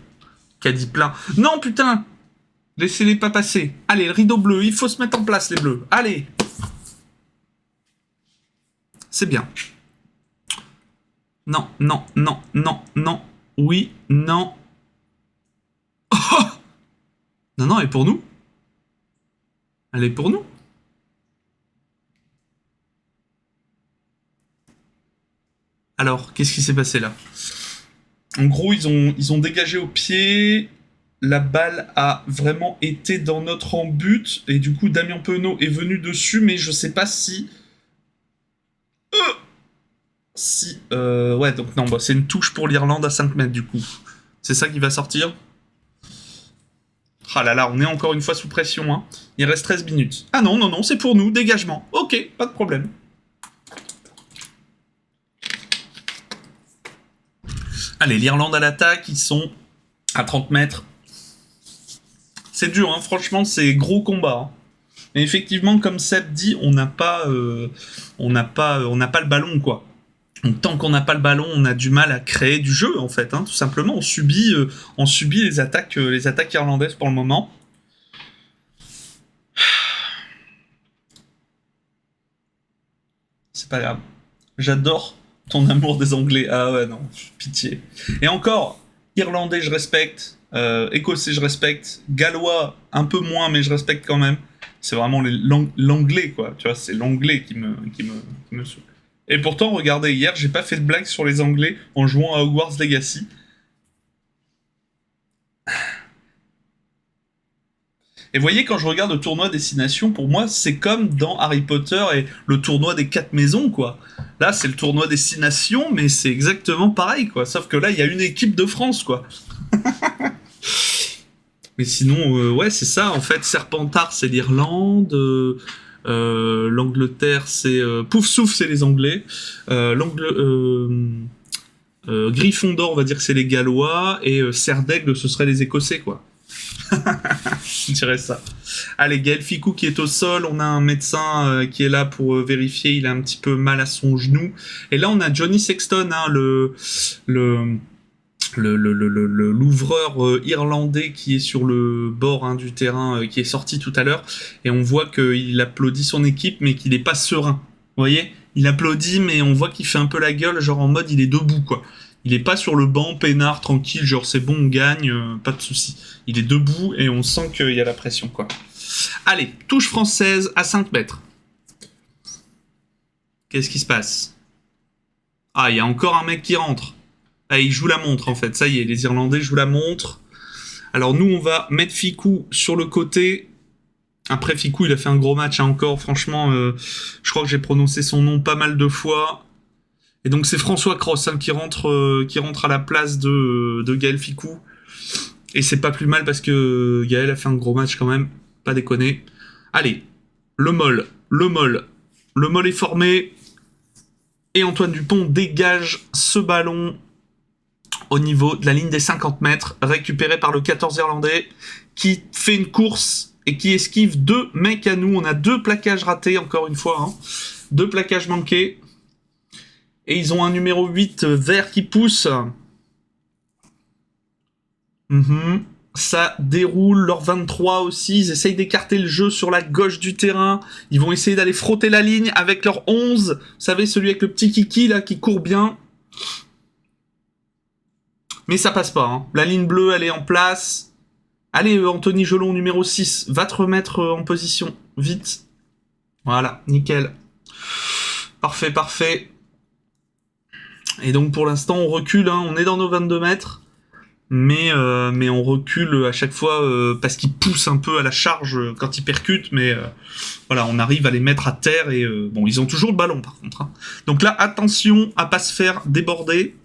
Caddie plein. Non, putain! Laissez-les pas passer. Allez, le rideau bleu, il faut se mettre en place, les bleus. Allez! C'est bien. Non, non, non, non, non. Oui, non. Oh, non, non, elle est pour nous. Elle est pour nous. Alors, qu'est-ce qui s'est passé là? En gros, ils ont dégagé au pied. La balle a vraiment été dans notre en-but. Et du coup, Damien Penaud est venu dessus, mais je sais pas si... ouais, donc non, bah, c'est une touche pour l'Irlande à 5 mètres, du coup. C'est ça qui va sortir. Ah là là, on est encore une fois sous pression, hein. Il reste 13 minutes. Ah non, non, non, c'est pour nous, dégagement. Ok, pas de problème. Allez, l'Irlande à l'attaque, ils sont à 30 mètres. C'est dur, hein, franchement, c'est gros combat. Hein. Mais effectivement, comme Seb dit, on n'a pas le ballon, quoi. Donc, tant qu'on n'a pas le ballon, on a du mal à créer du jeu, en fait. Hein, tout simplement, on subit les attaques irlandaises pour le moment. c'est pas grave. J'adore ton amour des Anglais. Ah ouais, non, pitié. Et encore, Irlandais, je respecte. Écossais, je respecte. Gallois, un peu moins, mais je respecte quand même. C'est vraiment l'anglais, quoi. Tu vois, c'est l'anglais qui me saoule. Et pourtant, regardez, hier, j'ai pas fait de blague sur les Anglais en jouant à Hogwarts Legacy. Et vous voyez, quand je regarde le tournoi Destination, pour moi, c'est comme dans Harry Potter et le tournoi des 4 maisons, quoi. Là, c'est le tournoi Destination, mais c'est exactement pareil, quoi. Sauf que là, il y a une équipe de France, quoi. Mais sinon, ouais, c'est ça. En fait, Serpentard, c'est l'Irlande. L'Angleterre, c'est... Pouf Souffle, c'est les Anglais. Gryffondor, on va dire que c'est les Gallois. Et Serre d'Aigle, ce serait les Écossais, quoi. Je dirais ça. Allez, Gaël Ficou qui est au sol. On a un médecin qui est là pour vérifier. Il a un petit peu mal à son genou. Et là, on a Johnny Sexton, hein, l'ouvreur irlandais qui est sur le bord, hein, du terrain, qui est sorti tout à l'heure. Et on voit qu'il applaudit son équipe, mais qu'il n'est pas serein. Vous voyez ? Il applaudit, mais on voit qu'il fait un peu la gueule, genre en mode il est debout, quoi. Il est pas sur le banc, peinard, tranquille, genre c'est bon, on gagne, pas de soucis. Il est debout et on sent qu'il y a la pression, quoi. Allez, touche française à 5 mètres. Qu'est-ce qui se passe ? Ah, il y a encore un mec qui rentre. Ah, il joue la montre, en fait. Ça y est, les Irlandais jouent la montre. Alors nous, on va mettre Ficou sur le côté. Après, Ficou, il a fait un gros match, hein, encore. Franchement, je crois que j'ai prononcé son nom pas mal de fois. Et donc c'est François Cross, hein, qui rentre à la place de Gaël Ficou. Et c'est pas plus mal parce que Gaël a fait un gros match quand même. Pas déconner. Allez, le molle est formé. Et Antoine Dupont dégage ce ballon au niveau de la ligne des 50 mètres, récupéré par le 14 irlandais, qui fait une course et qui esquive 2 mecs à nous. On a 2 plaquages ratés, encore une fois. Hein. 2 plaquages manqués. Et ils ont un numéro 8 vert qui pousse. Ça déroule, leur 23 aussi. Ils essayent d'écarter le jeu sur la gauche du terrain. Ils vont essayer d'aller frotter la ligne avec leur 11. Vous savez, celui avec le petit kiki, là, qui court bien. Mais ça passe pas. Hein. La ligne bleue, elle est en place. Allez, Anthony Gelon, numéro 6. Va te remettre en position. Vite. Voilà, nickel. Parfait. Et donc pour l'instant on recule, hein. On est dans nos 22 mètres, mais on recule à chaque fois parce qu'ils poussent un peu à la charge quand ils percutent, mais voilà, on arrive à les mettre à terre et bon, ils ont toujours le ballon par contre. Hein. Donc là, attention à pas se faire déborder.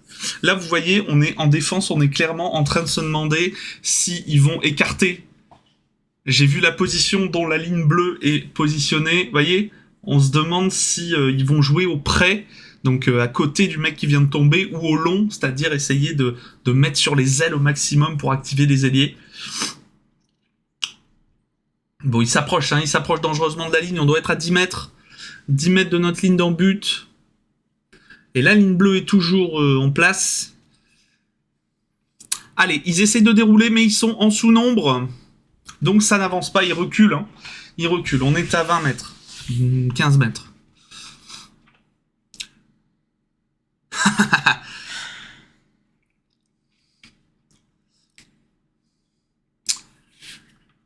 Là, vous voyez, on est en défense, on est clairement en train de se demander si ils vont écarter. J'ai vu la position dont la ligne bleue est positionnée, vous voyez, on se demande si ils vont jouer au près. Donc à côté du mec qui vient de tomber, ou au long, c'est-à-dire essayer de mettre sur les ailes au maximum pour activer les ailiers. Bon, il s'approche dangereusement de la ligne, on doit être à 10 mètres. 10 mètres de notre ligne d'en but. Et la ligne bleue est toujours en place. Allez, ils essaient de dérouler, mais ils sont en sous-nombre. Donc ça n'avance pas, ils reculent. Hein. Ils reculent, on est à 20 mètres. 15 mètres.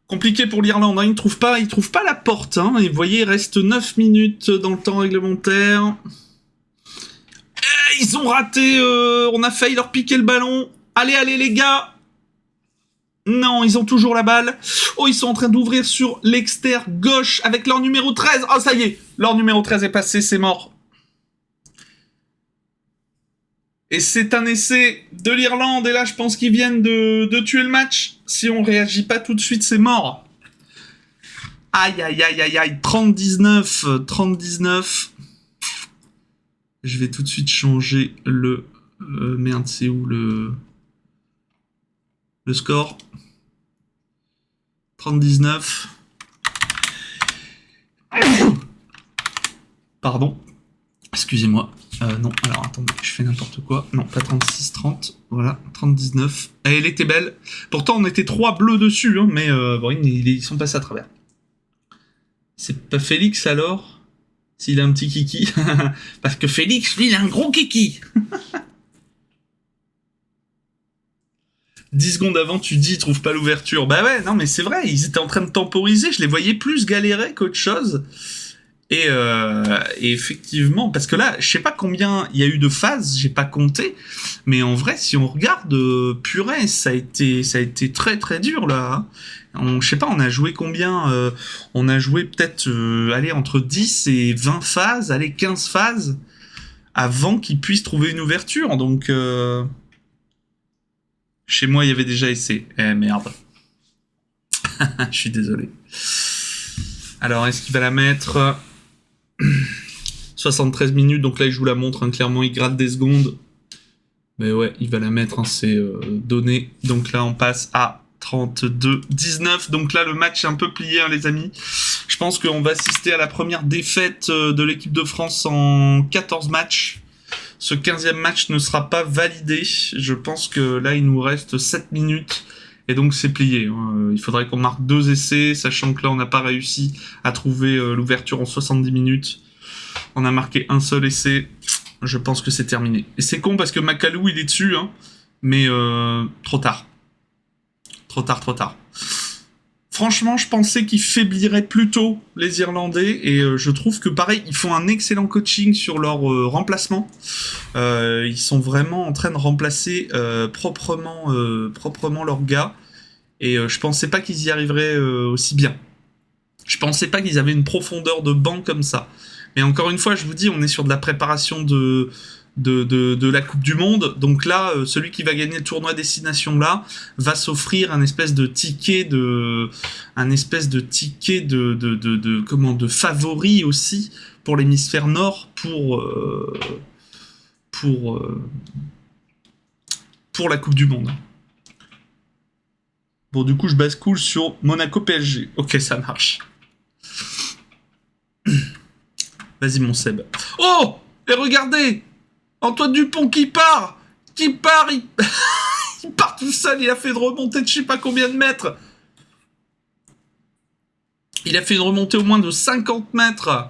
Compliqué pour l'Irlande, hein. Ils trouvent pas la porte, hein. Et vous voyez, il reste 9 minutes dans le temps réglementaire. Ils ont raté, on a failli leur piquer le ballon. Allez les gars. Non, ils ont toujours la balle. Oh, ils sont en train d'ouvrir sur l'extérieur gauche avec leur numéro 13. Oh, ça y est, leur numéro 13 est passé, c'est mort. Et c'est un essai de l'Irlande, et là je pense qu'ils viennent de tuer le match. Si on réagit pas tout de suite, c'est mort. Aïe, 30-19. Je vais tout de suite changer le... merde, c'est où le score? 30-19. Pardon. Excusez-moi. Non, alors attendez, je fais n'importe quoi. Non, pas 36-30. Voilà, 30-19. Elle était belle. Pourtant, on était 3 bleus dessus, hein, mais bon, ils sont passés à travers. C'est pas Félix alors? S'il a un petit kiki. Parce que Félix, lui, il a un gros kiki. 10 secondes avant, tu dis, ils trouvent pas l'ouverture. Bah ouais, non, mais c'est vrai, ils étaient en train de temporiser. Je les voyais plus galérer qu'autre chose. Et effectivement, parce que là, je sais pas combien il y a eu de phases, j'ai pas compté, mais en vrai, si on regarde, purée, ça a été très très dur là. Je sais pas, on a joué combien on a joué peut-être, allez, entre 10 et 20 phases, allez, 15 phases, avant qu'ils puissent trouver une ouverture. Donc, chez moi, il y avait déjà essai. Eh merde. Je suis désolé. Alors, est-ce qu'il va la mettre 73 minutes, donc là il joue la montre, hein, clairement il gratte des secondes. Mais ouais, il va la mettre, hein, c'est donné. Donc là on passe à 32-19, donc là le match est un peu plié, hein, les amis. Je pense qu'on va assister à la première défaite de l'équipe de France en 14 matchs. Ce 15e match ne sera pas validé. Je pense que là il nous reste 7 minutes. Et donc c'est plié. Il faudrait qu'on marque 2 essais, sachant que là on n'a pas réussi à trouver l'ouverture en 70 minutes. On a marqué un seul essai. Je pense que c'est terminé. Et c'est con parce que Macalou il est dessus, hein, mais trop tard. Trop tard. Franchement, je pensais qu'ils faibliraient plus tôt, les Irlandais, et je trouve que pareil, ils font un excellent coaching sur leur remplacement. Ils sont vraiment en train de remplacer proprement leurs gars, et je pensais pas qu'ils y arriveraient aussi bien. Je pensais pas qu'ils avaient une profondeur de banc comme ça. Mais encore une fois, je vous dis, on est sur de la préparation de la Coupe du Monde. Donc là, celui qui va gagner le tournoi Destination là va s'offrir un espèce de ticket de favori aussi pour l'hémisphère nord pour la Coupe du Monde. Bon, du coup, je bascule sur Monaco PSG. Ok, ça marche. Vas-y, mon Seb. Oh! Et regardez! Antoine Dupont qui part! Il part tout seul, il a fait une remontée de je sais pas combien de mètres. Il a fait une remontée au moins de 50 mètres.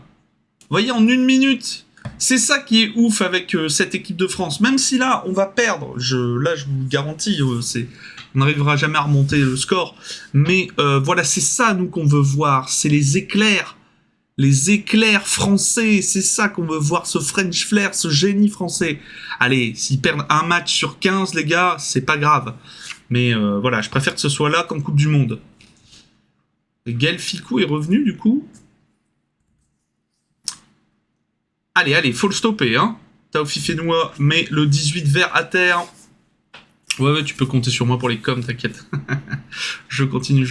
Vous voyez, en 1 minute. C'est ça qui est ouf avec cette équipe de France. Même si là, on va perdre. Là, je vous garantis, on n'arrivera jamais à remonter le score. Mais voilà, c'est ça, nous, qu'on veut voir. C'est les éclairs. Les éclairs français, c'est ça qu'on veut voir, ce French flair, ce génie français. Allez, s'ils perdent un match sur 15, les gars, c'est pas grave. Mais voilà, je préfère que ce soit là qu'en Coupe du Monde. Et Gaël Ficou est revenu, du coup. Allez, faut le stopper, hein. Taofi Fenoua met le 18 vert à terre. Ouais, tu peux compter sur moi pour les coms, t'inquiète. Je continue.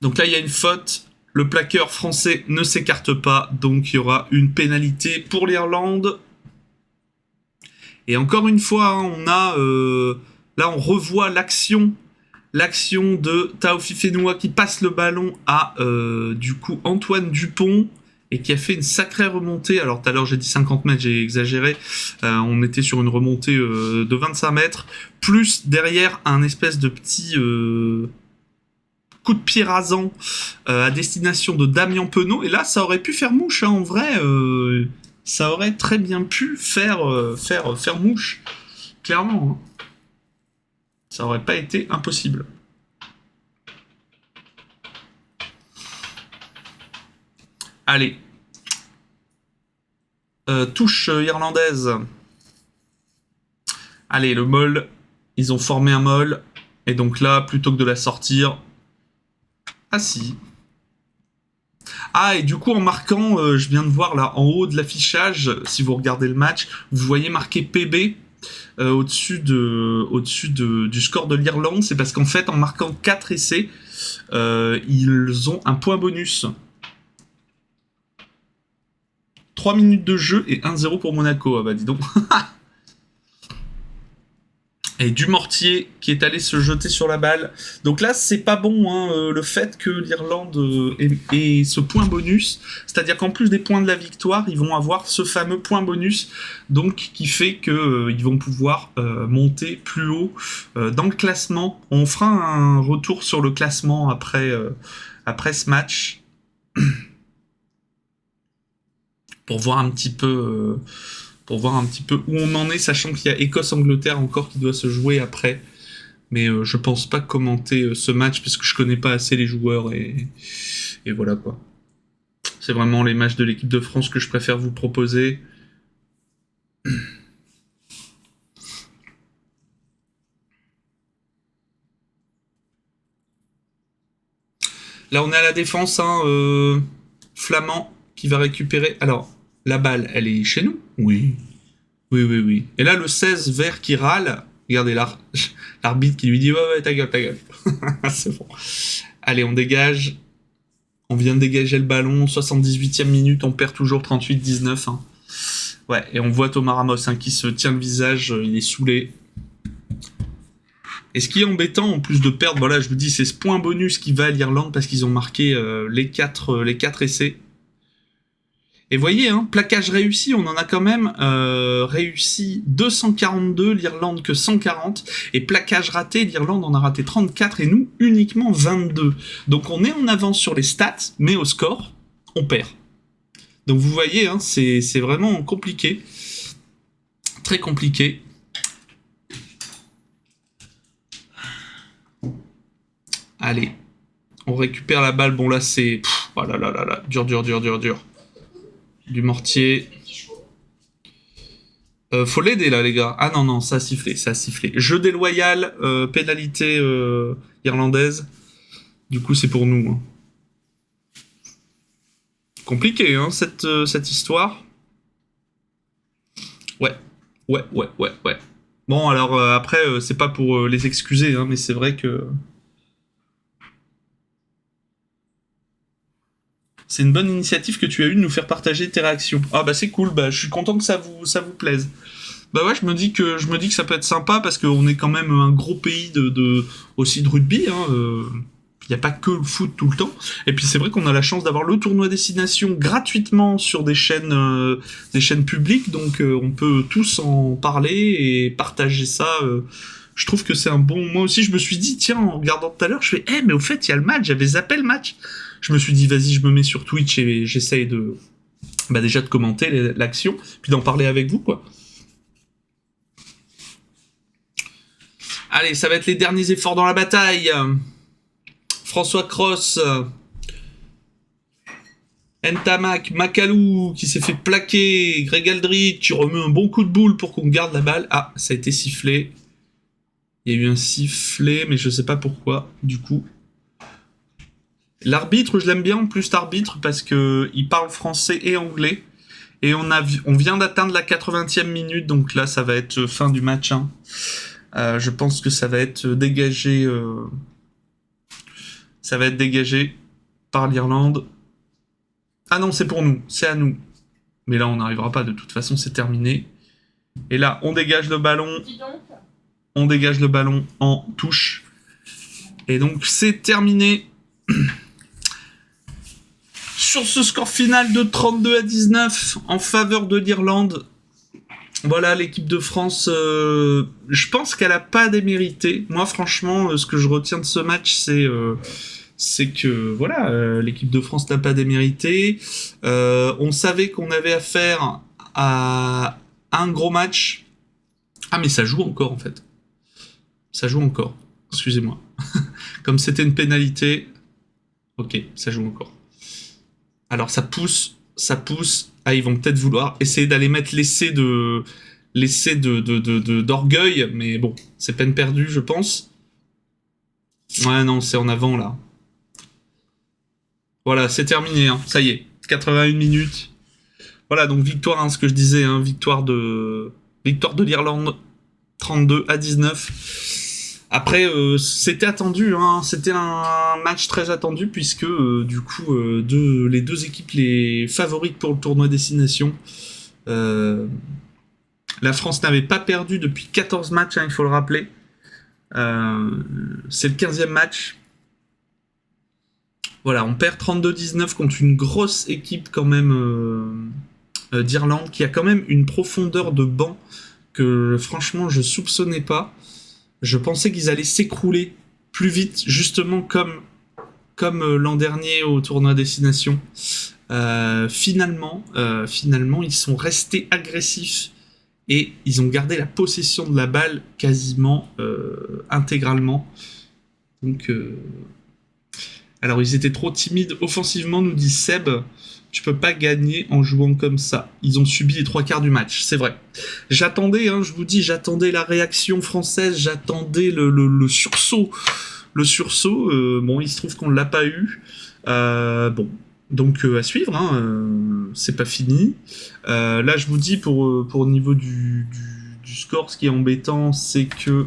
Donc là, il y a une faute. Le plaqueur français ne s'écarte pas, donc il y aura une pénalité pour l'Irlande. Et encore une fois, hein, là on revoit l'action de Taofi Fenoua qui passe le ballon à du coup Antoine Dupont et qui a fait une sacrée remontée. Alors tout à l'heure j'ai dit 50 mètres, j'ai exagéré. On était sur une remontée de 25 mètres, plus derrière un espèce de petit coup de pied rasant à destination de Damien Penaud. Et là, ça aurait pu faire mouche, hein, en vrai. Ça aurait très bien pu faire mouche. Clairement. Hein. Ça aurait pas été impossible. Allez. Touche irlandaise. Allez, le maul. Ils ont formé un maul. Et donc là, plutôt que de la sortir... Ah si. Ah, et du coup, en marquant, je viens de voir là, en haut de l'affichage, si vous regardez le match, vous voyez marqué PB au-dessus du score de l'Irlande. C'est parce qu'en fait, en marquant 4 essais, ils ont un point bonus. 3 minutes de jeu et 1-0 pour Monaco. Ah bah dis donc. Et Dumortier qui est allé se jeter sur la balle. Donc là, c'est pas bon, hein, le fait que l'Irlande ait ce point bonus. C'est-à-dire qu'en plus des points de la victoire, ils vont avoir ce fameux point bonus, donc qui fait qu'ils vont pouvoir monter plus haut dans le classement. On fera un retour sur le classement après ce match. pour voir un petit peu où on en est, sachant qu'il y a Écosse-Angleterre encore qui doit se jouer après. Mais je pense pas commenter ce match parce que je connais pas assez les joueurs et voilà quoi. C'est vraiment les matchs de l'équipe de France que je préfère vous proposer. Là on est à la défense, hein, Flamand qui va récupérer. Alors, la balle, elle est chez nous ? Oui. Oui. Et là le 16 vert qui râle. Regardez l'arbitre qui lui dit ouais, ta gueule. C'est bon. Allez, on dégage. On vient de dégager le ballon. 78e minute, on perd toujours 38-19. Hein. Ouais, et on voit Thomas Ramos hein, qui se tient le visage, il est saoulé. Et ce qui est embêtant, en plus de perdre, voilà, je vous dis, c'est ce point bonus qui va à l'Irlande parce qu'ils ont marqué les 4 essais. Et voyez, hein, plaquage réussi, on en a quand même réussi 242, l'Irlande que 140. Et plaquage raté, l'Irlande en a raté 34 et nous uniquement 22. Donc on est en avance sur les stats, mais au score, on perd. Donc vous voyez, hein, c'est vraiment compliqué. Très compliqué. Allez, on récupère la balle. Bon là c'est... Oh là là là là, dur. Du mortier. Faut l'aider là les gars. Ah non, ça a sifflé. Jeu déloyal, pénalité irlandaise. Du coup c'est pour nous. Hein. Compliqué hein, cette histoire. Ouais. Bon alors après c'est pas pour les excuser hein, mais c'est vrai que... C'est une bonne initiative que tu as eue de nous faire partager tes réactions. Ah bah c'est cool, bah je suis content que ça vous plaise. Bah ouais, je me dis que ça peut être sympa parce qu'on est quand même un gros pays aussi de rugby. Hein, y a pas que le foot tout le temps. Et puis c'est vrai qu'on a la chance d'avoir le tournoi destination gratuitement sur des chaînes publiques, donc on peut tous en parler et partager ça. Je trouve que c'est un bon... Moi aussi, je me suis dit, tiens, en regardant tout à l'heure, je fais, mais au fait, il y a le match, j'avais zappé le match. Je me suis dit, vas-y, je me mets sur Twitch et j'essaye déjà de commenter l'action, puis d'en parler avec vous, quoi. Allez, ça va être les derniers efforts dans la bataille. François Cross, Ntamak, Makalou qui s'est fait plaquer, Greg Aldrich qui remet un bon coup de boule pour qu'on garde la balle. Ah, ça a été sifflé. Il y a eu un sifflet, mais je sais pas pourquoi, du coup. L'arbitre, je l'aime bien en plus, l'arbitre, parce que il parle français et anglais. Et on vient d'atteindre la 80e minute, donc là, ça va être fin du match. Hein. Je pense que ça va être dégagé... Ça va être dégagé par l'Irlande. Ah non, c'est pour nous, c'est à nous. Mais là, on n'arrivera pas, de toute façon, c'est terminé. Et là, on dégage le ballon. On dégage le ballon en touche. Et donc, c'est terminé. Sur ce score final de 32-19 en faveur de l'Irlande. Voilà, l'équipe de France, je pense qu'elle n'a pas démérité. Moi, franchement, ce que je retiens de ce match, c'est que voilà, l'équipe de France n'a pas démérité. On savait qu'on avait affaire à un gros match. Ah, mais ça joue encore, en fait. Ça joue encore. Excusez-moi. Comme c'était une pénalité. Ok, ça joue encore. Alors ça pousse. Ah, ils vont peut-être vouloir essayer d'aller mettre l'essai d'orgueil, mais bon, c'est peine perdue, je pense. Ouais, non, c'est en avant, là. Voilà, c'est terminé, hein. Ça y est, 81 minutes. Voilà, donc victoire, hein, ce que je disais, hein, victoire de l'Irlande, 32-19. Après, c'était attendu, hein, c'était un match très attendu puisque du coup, les deux équipes les favorites pour le tournoi destination. La France n'avait pas perdu depuis 14 matchs, hein, il faut le rappeler. C'est le 15e match. Voilà, on perd 32-19 contre une grosse équipe quand même d'Irlande qui a quand même une profondeur de banc que franchement je soupçonnais pas. Je pensais qu'ils allaient s'écrouler plus vite, justement comme l'an dernier au tournoi destination. Finalement, ils sont restés agressifs et ils ont gardé la possession de la balle quasiment intégralement. Donc, alors ils étaient trop timides offensivement, nous dit Seb. Tu peux pas gagner en jouant comme ça. Ils ont subi les 3/4 du match, c'est vrai. J'attendais, je vous dis, j'attendais la réaction française, j'attendais le sursaut. Le sursaut, bon, il se trouve qu'on l'a pas eu. Bon, donc à suivre, c'est pas fini. Là, je vous dis, pour au niveau du score, ce qui est embêtant, c'est que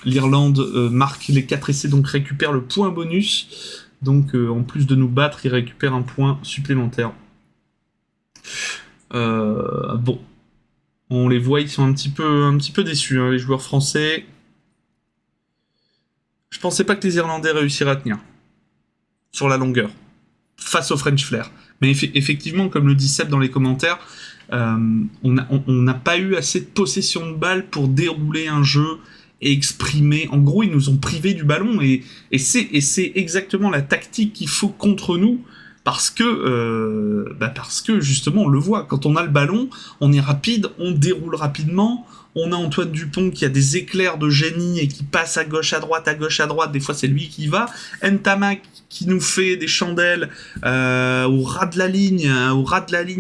l'Irlande marque les 4 essais, donc récupère le point bonus. Donc en plus de nous battre, il récupère un point supplémentaire. Bon, on les voit, ils sont un petit peu déçus, les joueurs français. Je pensais pas que les Irlandais réussiraient à tenir sur la longueur face au French Flair. Mais effectivement, comme le dit Seb dans les commentaires, on n'a pas eu assez de possession de balle pour dérouler un jeu et exprimer. En gros, ils nous ont privés du ballon et c'est exactement la tactique qu'il faut contre nous parce que justement on le voit. Quand on a le ballon, on est rapide, on déroule rapidement. On a Antoine Dupont qui a des éclairs de génie et qui passe à gauche, à droite, des fois c'est lui qui y va. Ntama qui nous fait des chandelles au ras de la ligne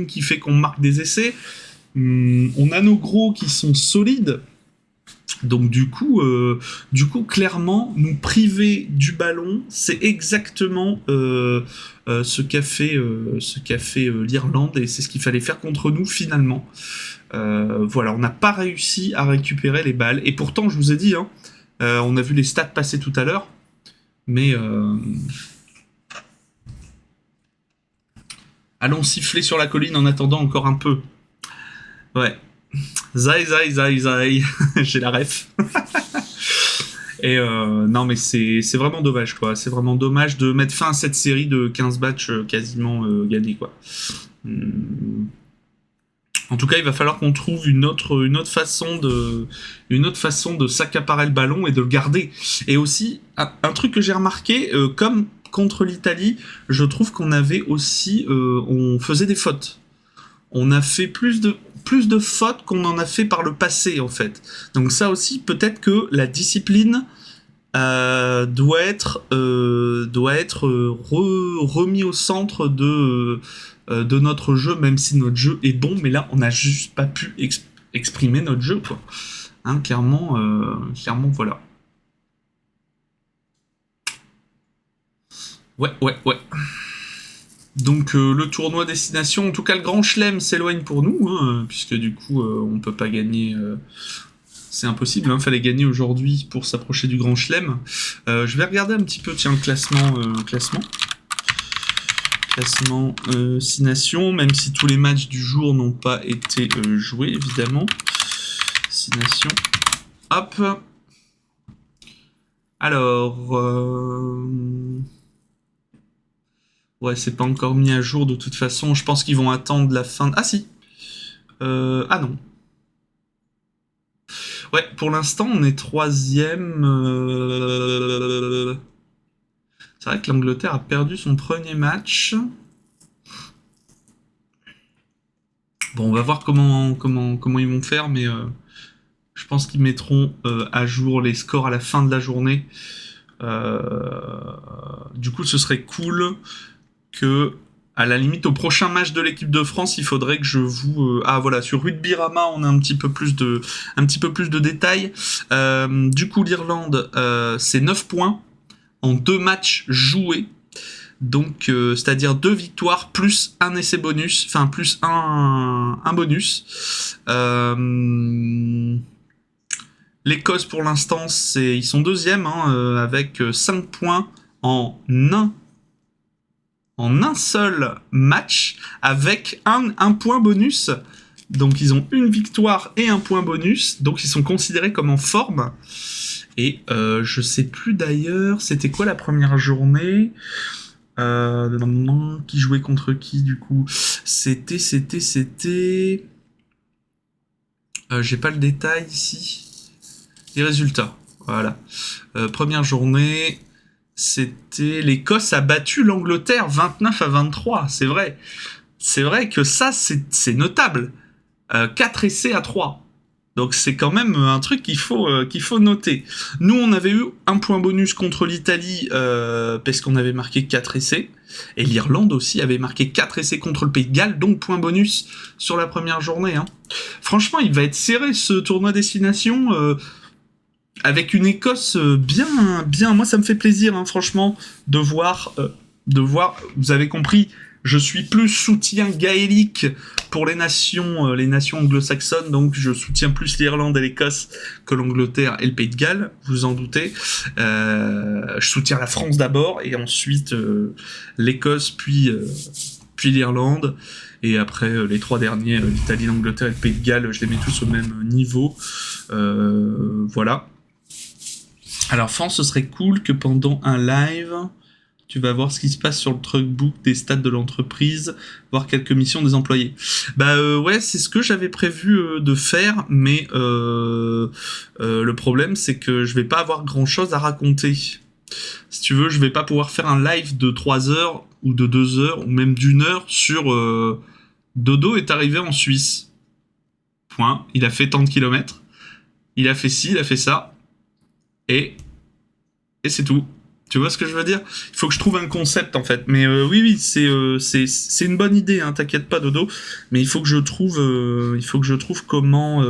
qui fait qu'on marque des essais. On a nos gros qui sont solides. Donc du coup, clairement, nous priver du ballon, c'est exactement ce qu'a fait l'Irlande et c'est ce qu'il fallait faire contre nous finalement. Voilà, on n'a pas réussi à récupérer les balles et pourtant, je vous ai dit, on a vu les stats passer tout à l'heure, mais allons siffler sur la colline en attendant encore un peu. Ouais. Zai, j'ai la ref. Et non, mais c'est vraiment dommage, quoi. C'est vraiment dommage de mettre fin à cette série de 15 matchs quasiment gagnés, quoi. En tout cas, il va falloir qu'on trouve une autre façon de s'accaparer le ballon et de le garder. Et aussi, un truc que j'ai remarqué, comme contre l'Italie, je trouve qu'on avait aussi, on faisait des fautes. On a fait plus de fautes qu'on en a fait par le passé, en fait. Donc ça aussi, peut-être que la discipline doit être remis au centre de notre jeu, même si notre jeu est bon, mais là, on n'a juste pas pu exprimer notre jeu, quoi. Clairement, voilà. Ouais. Donc le tournoi destination, en tout cas le Grand Chelem s'éloigne pour nous, puisque du coup on peut pas gagner, c'est impossible, fallait gagner aujourd'hui pour s'approcher du Grand Chelem. Je vais regarder un petit peu, tiens, le classement 6 nations, même si tous les matchs du jour n'ont pas été joués, évidemment. 6 nations, hop. Alors... Ouais, c'est pas encore mis à jour de toute façon. Je pense qu'ils vont attendre la fin... Ah si. Ah non. Ouais, pour l'instant, on est 3e. C'est vrai que l'Angleterre a perdu son premier match. Bon, on va voir comment ils vont faire, mais je pense qu'ils mettront à jour les scores à la fin de la journée. Du coup, ce serait cool que, à la limite, au prochain match de l'équipe de France, il faudrait que je vous... Ah voilà, sur Rugby-Rama, on a un petit peu plus de détails. Du coup, l'Irlande, c'est 9 points en 2 matchs joués. Donc, c'est-à-dire 2 victoires plus un essai bonus, enfin plus un bonus. L'Écosse, pour l'instant, ils sont 2e, avec 5 points en un seul match, avec un point bonus. Donc ils ont une victoire et un point bonus, donc ils sont considérés comme en forme. Et je sais plus d'ailleurs, c'était quoi la première journée, qui jouait contre qui du coup, c'était j'ai pas le détail ici, les résultats, voilà. Première journée, C'était l'Écosse a battu l'Angleterre 29-23. C'est vrai. C'est vrai que ça, c'est notable. 4 essais à 3. Donc c'est quand même un truc qu'il faut noter. Nous, on avait eu un point bonus contre l'Italie parce qu'on avait marqué 4 essais. Et l'Irlande aussi avait marqué 4 essais contre le Pays de Galles, donc point bonus sur la première journée. Hein. Franchement, il va être serré ce tournoi destination avec une Écosse bien. Moi, ça me fait plaisir, hein, franchement, de voir. Vous avez compris. Je suis plus soutien gaélique pour les nations anglo-saxonnes, donc je soutiens plus l'Irlande et l'Écosse que l'Angleterre et le Pays de Galles, vous en doutez. Je soutiens la France d'abord, et ensuite l'Écosse, puis l'Irlande, et après les 3 derniers, l'Italie, l'Angleterre et le Pays de Galles, je les mets tous au même niveau. Voilà. Alors France, ce serait cool que pendant un live... Tu vas voir ce qui se passe sur le truckbook des stats de l'entreprise, voir quelques missions des employés. Ouais, c'est ce que j'avais prévu de faire, mais le problème, c'est que je vais pas avoir grand-chose à raconter. Si tu veux, je vais pas pouvoir faire un live de 3 heures, ou de 2 heures, ou même d'1 heure sur Dodo est arrivé en Suisse. Point. Il a fait tant de kilomètres. Il a fait ci, il a fait ça. Et c'est tout. Tu vois ce que je veux dire ? Il faut que je trouve un concept, en fait. Mais oui, c'est une bonne idée, hein, t'inquiète pas, Dodo. Mais il faut que je trouve comment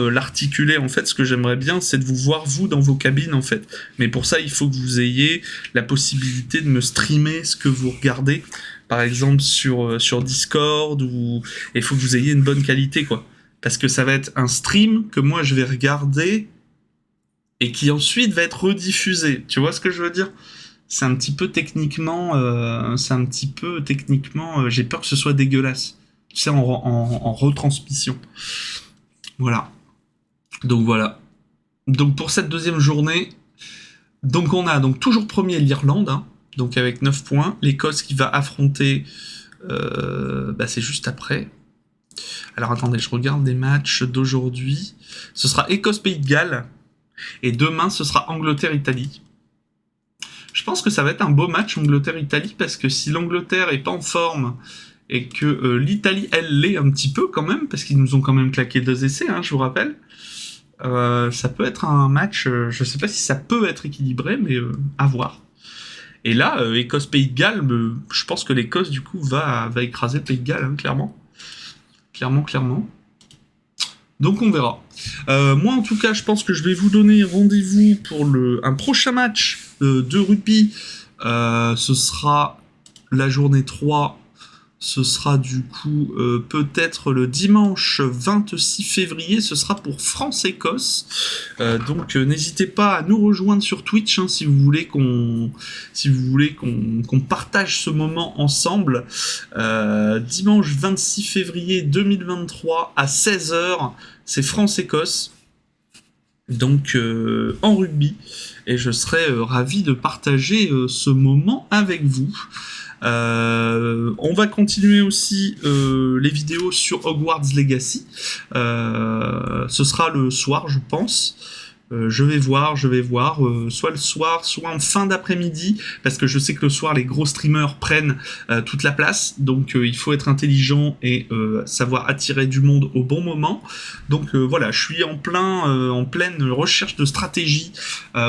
l'articuler. En fait, ce que j'aimerais bien, c'est de vous voir, vous, dans vos cabines, en fait. Mais pour ça, il faut que vous ayez la possibilité de me streamer ce que vous regardez. Par exemple, sur Discord, ou... Et il faut que vous ayez une bonne qualité, quoi. Parce que ça va être un stream que moi, je vais regarder... et qui ensuite va être rediffusé. Tu vois ce que je veux dire ? C'est un petit peu techniquement... j'ai peur que ce soit dégueulasse. Tu sais, en retransmission. Voilà. Donc pour cette deuxième journée, donc on a donc toujours premier l'Irlande, hein, donc avec 9 points. L'Écosse qui va affronter... c'est juste après. Alors attendez, je regarde les matchs d'aujourd'hui. Ce sera Écosse-Pays de Galles. Et demain, ce sera Angleterre-Italie. Je pense que ça va être un beau match Angleterre-Italie, parce que si l'Angleterre est pas en forme, et que l'Italie, elle l'est un petit peu quand même, parce qu'ils nous ont quand même claqué 2 essais, hein, je vous rappelle, ça peut être un match, je sais pas si ça peut être équilibré, mais à voir. Et là, Écosse-Pays de Galles, je pense que l'Écosse, du coup, va écraser le Pays de Galles, hein, clairement. Clairement. Donc on verra. Moi en tout cas je pense que je vais vous donner rendez-vous pour un prochain match de rugby. Ce sera la journée 3. Ce sera du coup peut-être le dimanche 26 février. Ce sera pour France-Écosse. Donc n'hésitez pas à nous rejoindre sur Twitch, hein, si vous voulez qu'on partage ce moment ensemble. Dimanche 26 février 2023 à 16h. C'est France-Écosse, donc en rugby, et je serai ravi de partager ce moment avec vous. On va continuer aussi les vidéos sur Hogwarts Legacy. Ce sera le soir, je pense. Je vais voir, soit le soir, soit en fin d'après-midi, parce que je sais que le soir, les gros streamers prennent toute la place, donc il faut être intelligent et savoir attirer du monde au bon moment. Donc voilà, je suis en pleine recherche de stratégie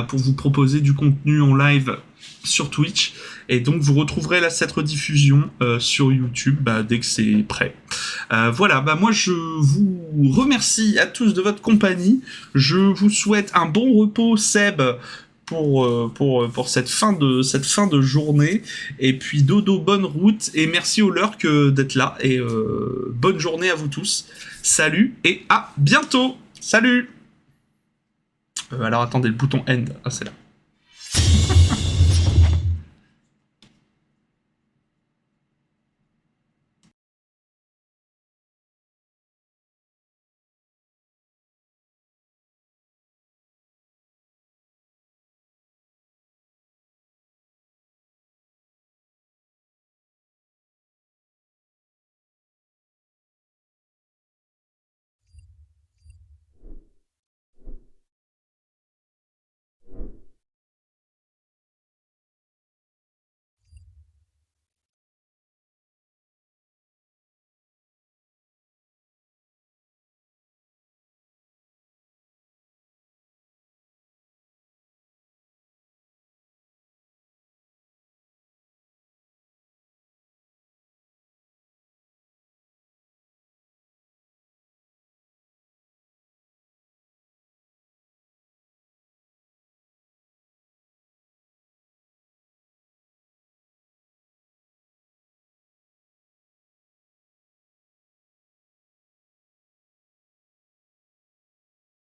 pour vous proposer du contenu en live sur Twitch, et donc vous retrouverez cette rediffusion sur YouTube dès que c'est prêt. Voilà, moi je vous remercie à tous de votre compagnie. Je vous souhaite un bon repos, Seb, pour cette fin de journée, et puis Dodo, bonne route, et merci au Lurk d'être là, et bonne journée à vous tous. Salut et à bientôt. Salut. Alors attendez, le bouton end, c'est là.